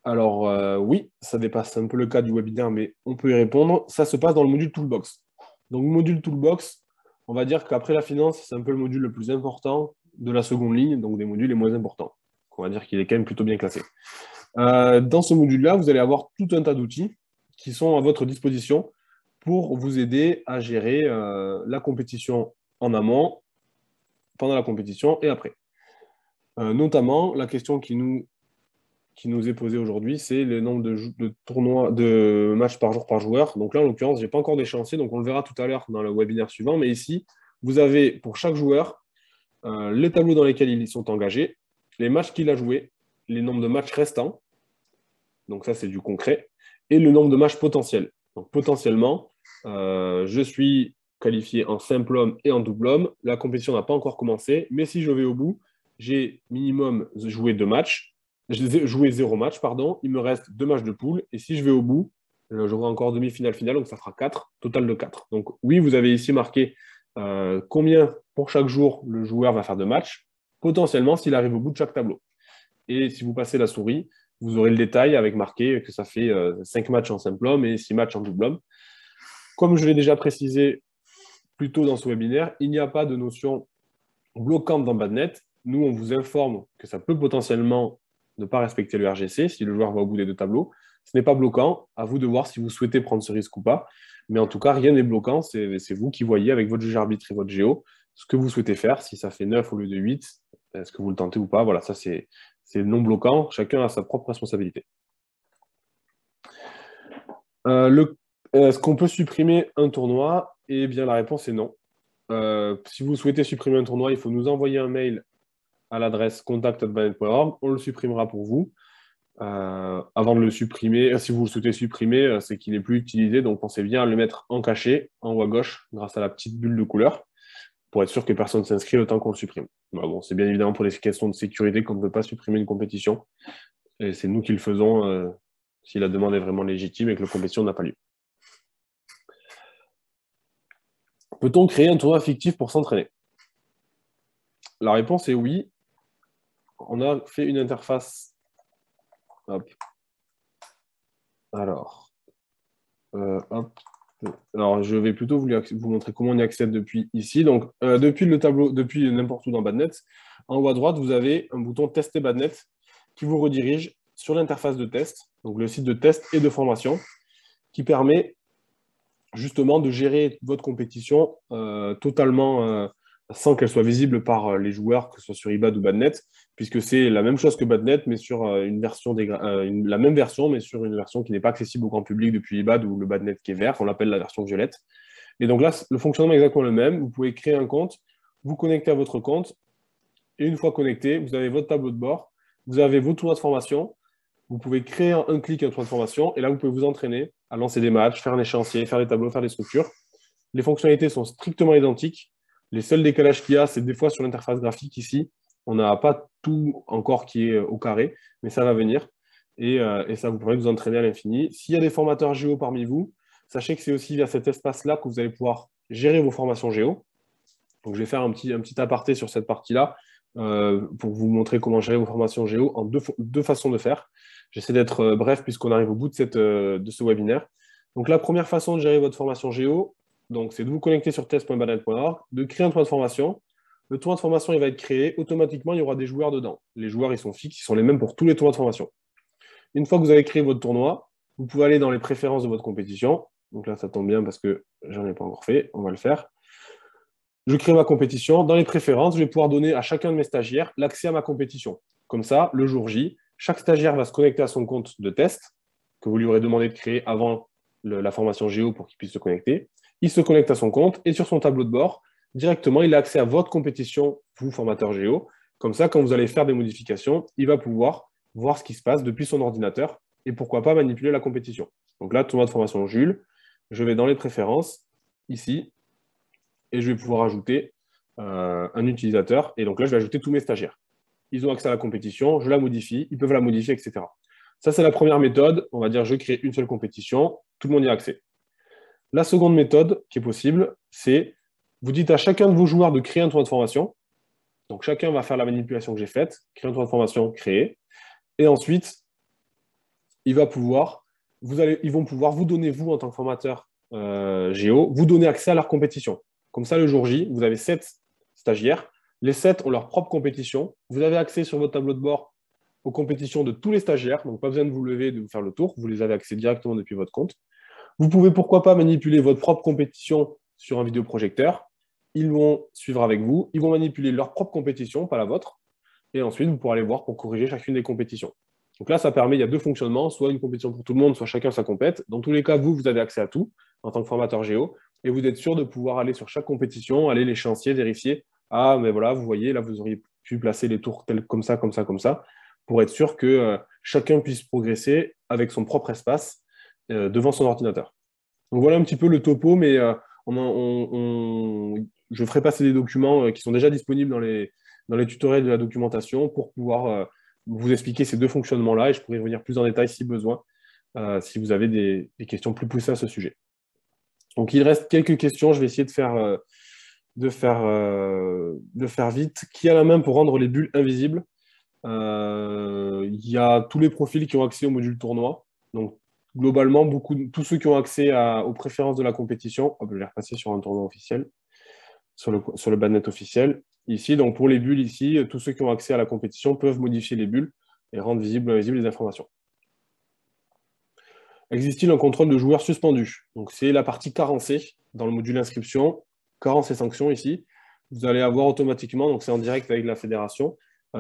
Alors oui, ça dépasse un peu le cas du webinaire, mais on peut y répondre. Ça se passe dans le module Toolbox. Donc le module Toolbox, on va dire qu'après la finance, c'est un peu le module le plus important de la seconde ligne, donc des modules les moins importants. On va dire qu'il est quand même plutôt bien classé. Dans ce module-là, vous allez avoir tout un tas d'outils qui sont à votre disposition pour vous aider à gérer la compétition en amont, pendant la compétition et après. Notamment, la question qui nous est posée aujourd'hui, c'est le nombre de matchs par jour par joueur. Donc là, en l'occurrence, je n'ai pas encore d'échéancier, donc on le verra tout à l'heure dans le webinaire suivant. Mais ici, vous avez pour chaque joueur les tableaux dans lesquels ils sont engagés, les matchs qu'il a joués, les nombres de matchs restants, donc ça c'est du concret, et le nombre de matchs potentiels. Donc potentiellement, je suis qualifié en simple homme et en double homme, la compétition n'a pas encore commencé, mais si je vais au bout, j'ai minimum joué 2 matchs, j'ai joué 0 match, pardon, il me reste 2 matchs de poule, et si je vais au bout, j'aurai encore demi-finale, finale, donc ça fera 4, total de 4. Donc oui, vous avez ici marqué combien pour chaque jour le joueur va faire de matchs, potentiellement s'il arrive au bout de chaque tableau. Et si vous passez la souris, vous aurez le détail avec marqué que ça fait 5 matchs en simple homme et 6 matchs en double homme. Comme je l'ai déjà précisé plus tôt dans ce webinaire, il n'y a pas de notion bloquante dans Badnet. Nous, on vous informe que ça peut potentiellement ne pas respecter le RGC si le joueur va au bout des 2 tableaux. Ce n'est pas bloquant. À vous de voir si vous souhaitez prendre ce risque ou pas. Mais en tout cas, rien n'est bloquant. C'est vous qui voyez avec votre juge arbitre et votre géo ce que vous souhaitez faire. Si ça fait 9 au lieu de 8, est-ce que vous le tentez ou pas? Voilà, ça c'est non bloquant. Chacun a sa propre responsabilité. Est-ce qu'on peut supprimer un tournoi? Eh bien, la réponse est non. Si vous souhaitez supprimer un tournoi, il faut nous envoyer un mail à l'adresse contact@badnet.org. On le supprimera pour vous. Avant de le supprimer, si vous le souhaitez supprimer, c'est qu'il n'est plus utilisé, donc pensez bien à le mettre en cachet, en haut à gauche, grâce à la petite bulle de couleur, pour être sûr que personne ne s'inscrit le temps qu'on le supprime. Bon, c'est bien évidemment pour les questions de sécurité qu'on ne peut pas supprimer une compétition, et c'est nous qui le faisons si la demande est vraiment légitime et que la compétition n'a pas lieu. Peut-on créer un tournoi fictif pour s'entraîner? la réponse est oui. On a fait une interface. Hop. Alors, hop. Alors, je vais plutôt vous montrer comment on y accède depuis ici. Donc, depuis le tableau, depuis n'importe où dans Badnet, en haut à droite, vous avez un bouton Tester Badnet qui vous redirige sur l'interface de test, donc le site de test et de formation, qui permet justement de gérer votre compétition totalement sans qu'elle soit visible par les joueurs, que ce soit sur IBAD ou Badnet, puisque c'est la même chose que Badnet, mais sur une version la même version, mais sur une version qui n'est pas accessible au grand public depuis IBAD ou le Badnet qui est vert, on l'appelle la version violette. Et donc là, le fonctionnement est exactement le même. Vous pouvez créer un compte, vous connecter à votre compte, et une fois connecté, vous avez votre tableau de bord, vous avez vos tournois de formation, vous pouvez créer un clic, un tournoi de formation, et là, vous pouvez vous entraîner à lancer des matchs, faire un échéancier, faire des tableaux, faire des structures. Les fonctionnalités sont strictement identiques. Les seuls décalages qu'il y a, c'est des fois sur l'interface graphique ici. On n'a pas tout encore qui est au carré, mais ça va venir. Et ça vous permet de vous entraîner à l'infini. S'il y a des formateurs géo parmi vous, sachez que c'est aussi via cet espace-là que vous allez pouvoir gérer vos formations géo. Donc, je vais faire un petit aparté sur cette partie-là pour vous montrer comment gérer vos formations géo en deux façons de faire. J'essaie d'être bref puisqu'on arrive au bout de ce webinaire. Donc, la première façon de gérer votre formation géo, c'est de vous connecter sur test.badnet.org, de créer un tournoi de formation. Le tournoi de formation, il va être créé. Automatiquement, il y aura des joueurs dedans. Les joueurs, ils sont fixes, ils sont les mêmes pour tous les tournois de formation. Une fois que vous avez créé votre tournoi, vous pouvez aller dans les préférences de votre compétition. Donc là, ça tombe bien parce que j'en ai pas encore fait. On va le faire. Je crée ma compétition. Dans les préférences, je vais pouvoir donner à chacun de mes stagiaires l'accès à ma compétition. Comme ça, le jour J, chaque stagiaire va se connecter à son compte de test que vous lui aurez demandé de créer avant la formation géo pour qu'il puisse se connecter. Il se connecte à son compte et sur son tableau de bord, directement, il a accès à votre compétition, vous, formateur géo. Comme ça, quand vous allez faire des modifications, il va pouvoir voir ce qui se passe depuis son ordinateur et pourquoi pas manipuler la compétition. Donc là, tournoi de formation Jules, je vais dans les préférences, ici, et je vais pouvoir ajouter un utilisateur. Et donc là, je vais ajouter tous mes stagiaires. Ils ont accès à la compétition, je la modifie, ils peuvent la modifier, etc. Ça, c'est la première méthode. On va dire, je crée une seule compétition, tout le monde y a accès. La seconde méthode qui est possible, c'est vous dites à chacun de vos joueurs de créer un tournoi de formation. Donc, chacun va faire la manipulation que j'ai faite, créer un tournoi de formation, créer. Et ensuite, ils vont pouvoir vous donner, vous, en tant que formateur géo, vous donner accès à leur compétition. Comme ça, le jour J, vous avez 7 stagiaires. Les 7 ont leur propre compétition. Vous avez accès sur votre tableau de bord aux compétitions de tous les stagiaires. Donc, pas besoin de vous lever, de vous faire le tour. Vous les avez accès directement depuis votre compte. Vous pouvez, pourquoi pas, manipuler votre propre compétition sur un vidéoprojecteur. Ils vont suivre avec vous. Ils vont manipuler leur propre compétition, pas la vôtre. Et ensuite, vous pourrez aller voir pour corriger chacune des compétitions. Donc là, ça permet, il y a deux fonctionnements, soit une compétition pour tout le monde, soit chacun sa compète. Dans tous les cas, vous avez accès à tout en tant que formateur géo. Et vous êtes sûr de pouvoir aller sur chaque compétition, aller l'échéancier, vérifier. Ah, mais voilà, vous voyez, là, vous auriez pu placer les tours comme ça, comme ça, comme ça, pour être sûr que chacun puisse progresser avec son propre espace devant son ordinateur. Donc voilà un petit peu le topo, mais je ferai passer des documents qui sont déjà disponibles dans les tutoriels de la documentation pour pouvoir vous expliquer ces deux fonctionnements-là et je pourrai revenir plus en détail si besoin, si vous avez des questions plus poussées à ce sujet. Donc il reste quelques questions, je vais essayer de faire vite. Qui a la main pour rendre les bulles invisibles? Il y a tous les profils qui ont accès au module tournoi. Donc globalement, tous ceux qui ont accès aux préférences de la compétition, je vais repasser sur un tournoi officiel, sur le Badnet officiel. Ici, donc pour les bulles, ici, tous ceux qui ont accès à la compétition peuvent modifier les bulles et rendre visibles ou invisibles les informations. Existe-t-il un contrôle de joueurs suspendus? Donc c'est la partie carencée dans le module inscription, carence et sanctions ici. Vous allez avoir automatiquement, donc c'est en direct avec la fédération,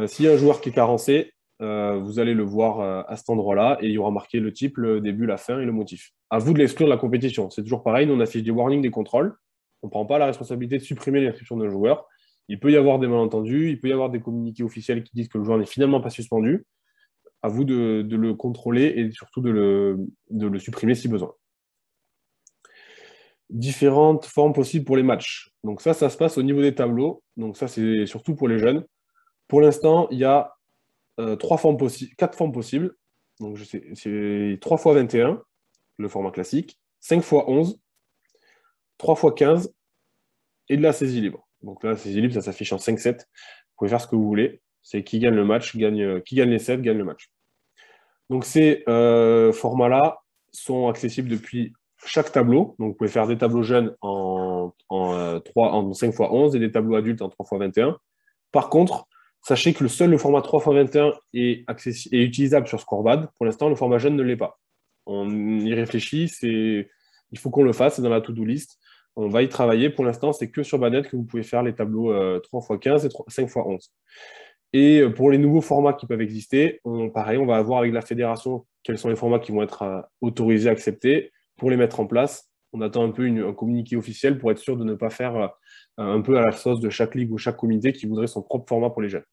s'il y a un joueur qui est carencé, vous allez le voir à cet endroit-là et il y aura marqué le type, le début, la fin et le motif. À vous de l'exclure de la compétition. C'est toujours pareil, nous on affiche des warnings, des contrôles. On ne prend pas la responsabilité de supprimer l'inscription d'un joueur. Il peut y avoir des malentendus, il peut y avoir des communiqués officiels qui disent que le joueur n'est finalement pas suspendu. À vous de le contrôler et surtout de le supprimer si besoin. Différentes formes possibles pour les matchs. Donc ça se passe au niveau des tableaux. Donc ça, c'est surtout pour les jeunes. Pour l'instant, il y a 4 formes possibles. Donc c'est 3 x 21, le format classique, 5 x 11, 3 x 15 et de la saisie libre. Donc là, la saisie libre, ça s'affiche en 5-7 pouvez faire ce que vous voulez. C'est qui gagne le match, qui gagne les sets, gagne le match. Donc ces formats-là sont accessibles depuis chaque tableau. Donc vous pouvez faire des tableaux jeunes en 5x11 et des tableaux adultes en 3x21. Par contre, sachez que le format 3x21 est utilisable sur Scorebad. Pour l'instant, le format jeune ne l'est pas. On y réfléchit, il faut qu'on le fasse, c'est dans la to-do list. On va y travailler. Pour l'instant, c'est que sur Badnet que vous pouvez faire les tableaux 3x15 et 5x11. Et pour les nouveaux formats qui peuvent exister, pareil, on va voir avec la fédération quels sont les formats qui vont être autorisés, acceptés, pour les mettre en place. On attend un peu un communiqué officiel pour être sûr de ne pas faire un peu à la sauce de chaque ligue ou chaque comité qui voudrait son propre format pour les jeunes.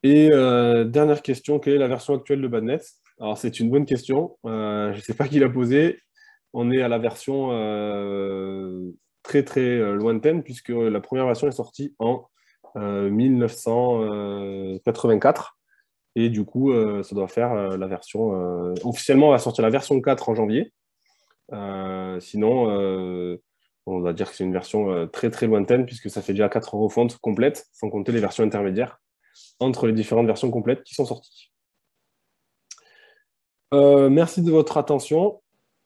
Et dernière question, quelle est la version actuelle de Badnet? Alors c'est une bonne question, je ne sais pas qui l'a posée. On est à la version très très lointaine puisque la première version est sortie en 1984 et du coup ça doit faire la version officiellement on va sortir la version 4 en janvier, sinon on va dire que c'est une version très très lointaine puisque ça fait déjà 4 refontes complètes sans compter les versions intermédiaires entre les différentes versions complètes qui sont sorties. Merci de votre attention.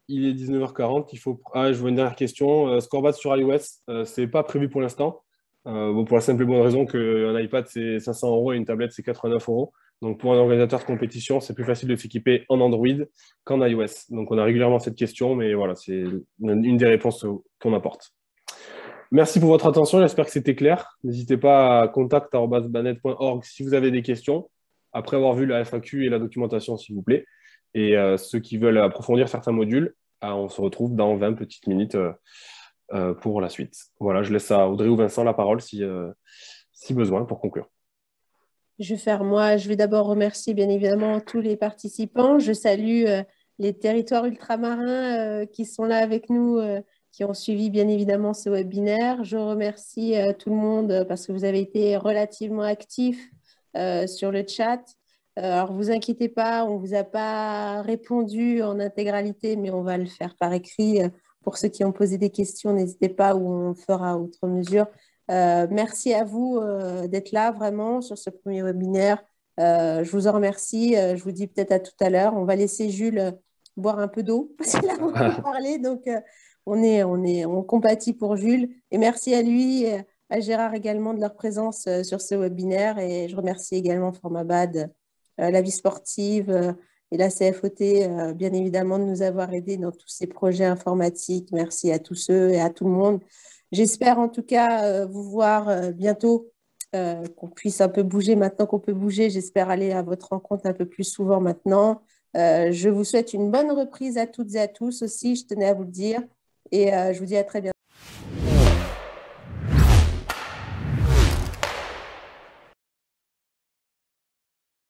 Il est 19h40, je vois une dernière question. Scorebad sur iOS, c'est pas prévu pour l'instant. Pour la simple et bonne raison qu'un iPad c'est 500 € et une tablette c'est 89 €. Donc pour un organisateur de compétition, c'est plus facile de s'équiper en Android qu'en iOS. Donc on a régulièrement cette question, mais voilà, c'est une des réponses qu'on apporte. Merci pour votre attention, j'espère que c'était clair. N'hésitez pas à contact@badnet.org si vous avez des questions, après avoir vu la FAQ et la documentation s'il vous plaît. Et ceux qui veulent approfondir certains modules, on se retrouve dans 20 petites minutes pour la suite. Voilà, je laisse à Audrey ou Vincent la parole si besoin pour conclure. Je vais faire moi. Je vais d'abord remercier bien évidemment tous les participants. Je salue les territoires ultramarins qui sont là avec nous, qui ont suivi bien évidemment ce webinaire. Je remercie tout le monde parce que vous avez été relativement actifs sur le chat. Alors, vous inquiétez pas, on ne vous a pas répondu en intégralité, mais on va le faire par écrit. Pour ceux qui ont posé des questions, n'hésitez pas ou on le fera outre mesure. Merci à vous d'être là vraiment sur ce premier webinaire. Je vous en remercie. Je vous dis peut-être à tout à l'heure. On va laisser Jules boire un peu d'eau parce qu'il a beaucoup parlé. Donc, on compatit pour Jules. Et merci à lui, à Gérard également de leur présence sur ce webinaire. Et je remercie également Formabad, la vie sportive et la CFOT, bien évidemment, de nous avoir aidés dans tous ces projets informatiques. Merci à tous ceux et à tout le monde. J'espère en tout cas vous voir bientôt, qu'on puisse un peu bouger maintenant qu'on peut bouger. J'espère aller à votre rencontre un peu plus souvent maintenant. Je vous souhaite une bonne reprise à toutes et à tous aussi, je tenais à vous le dire. Et je vous dis à très bientôt.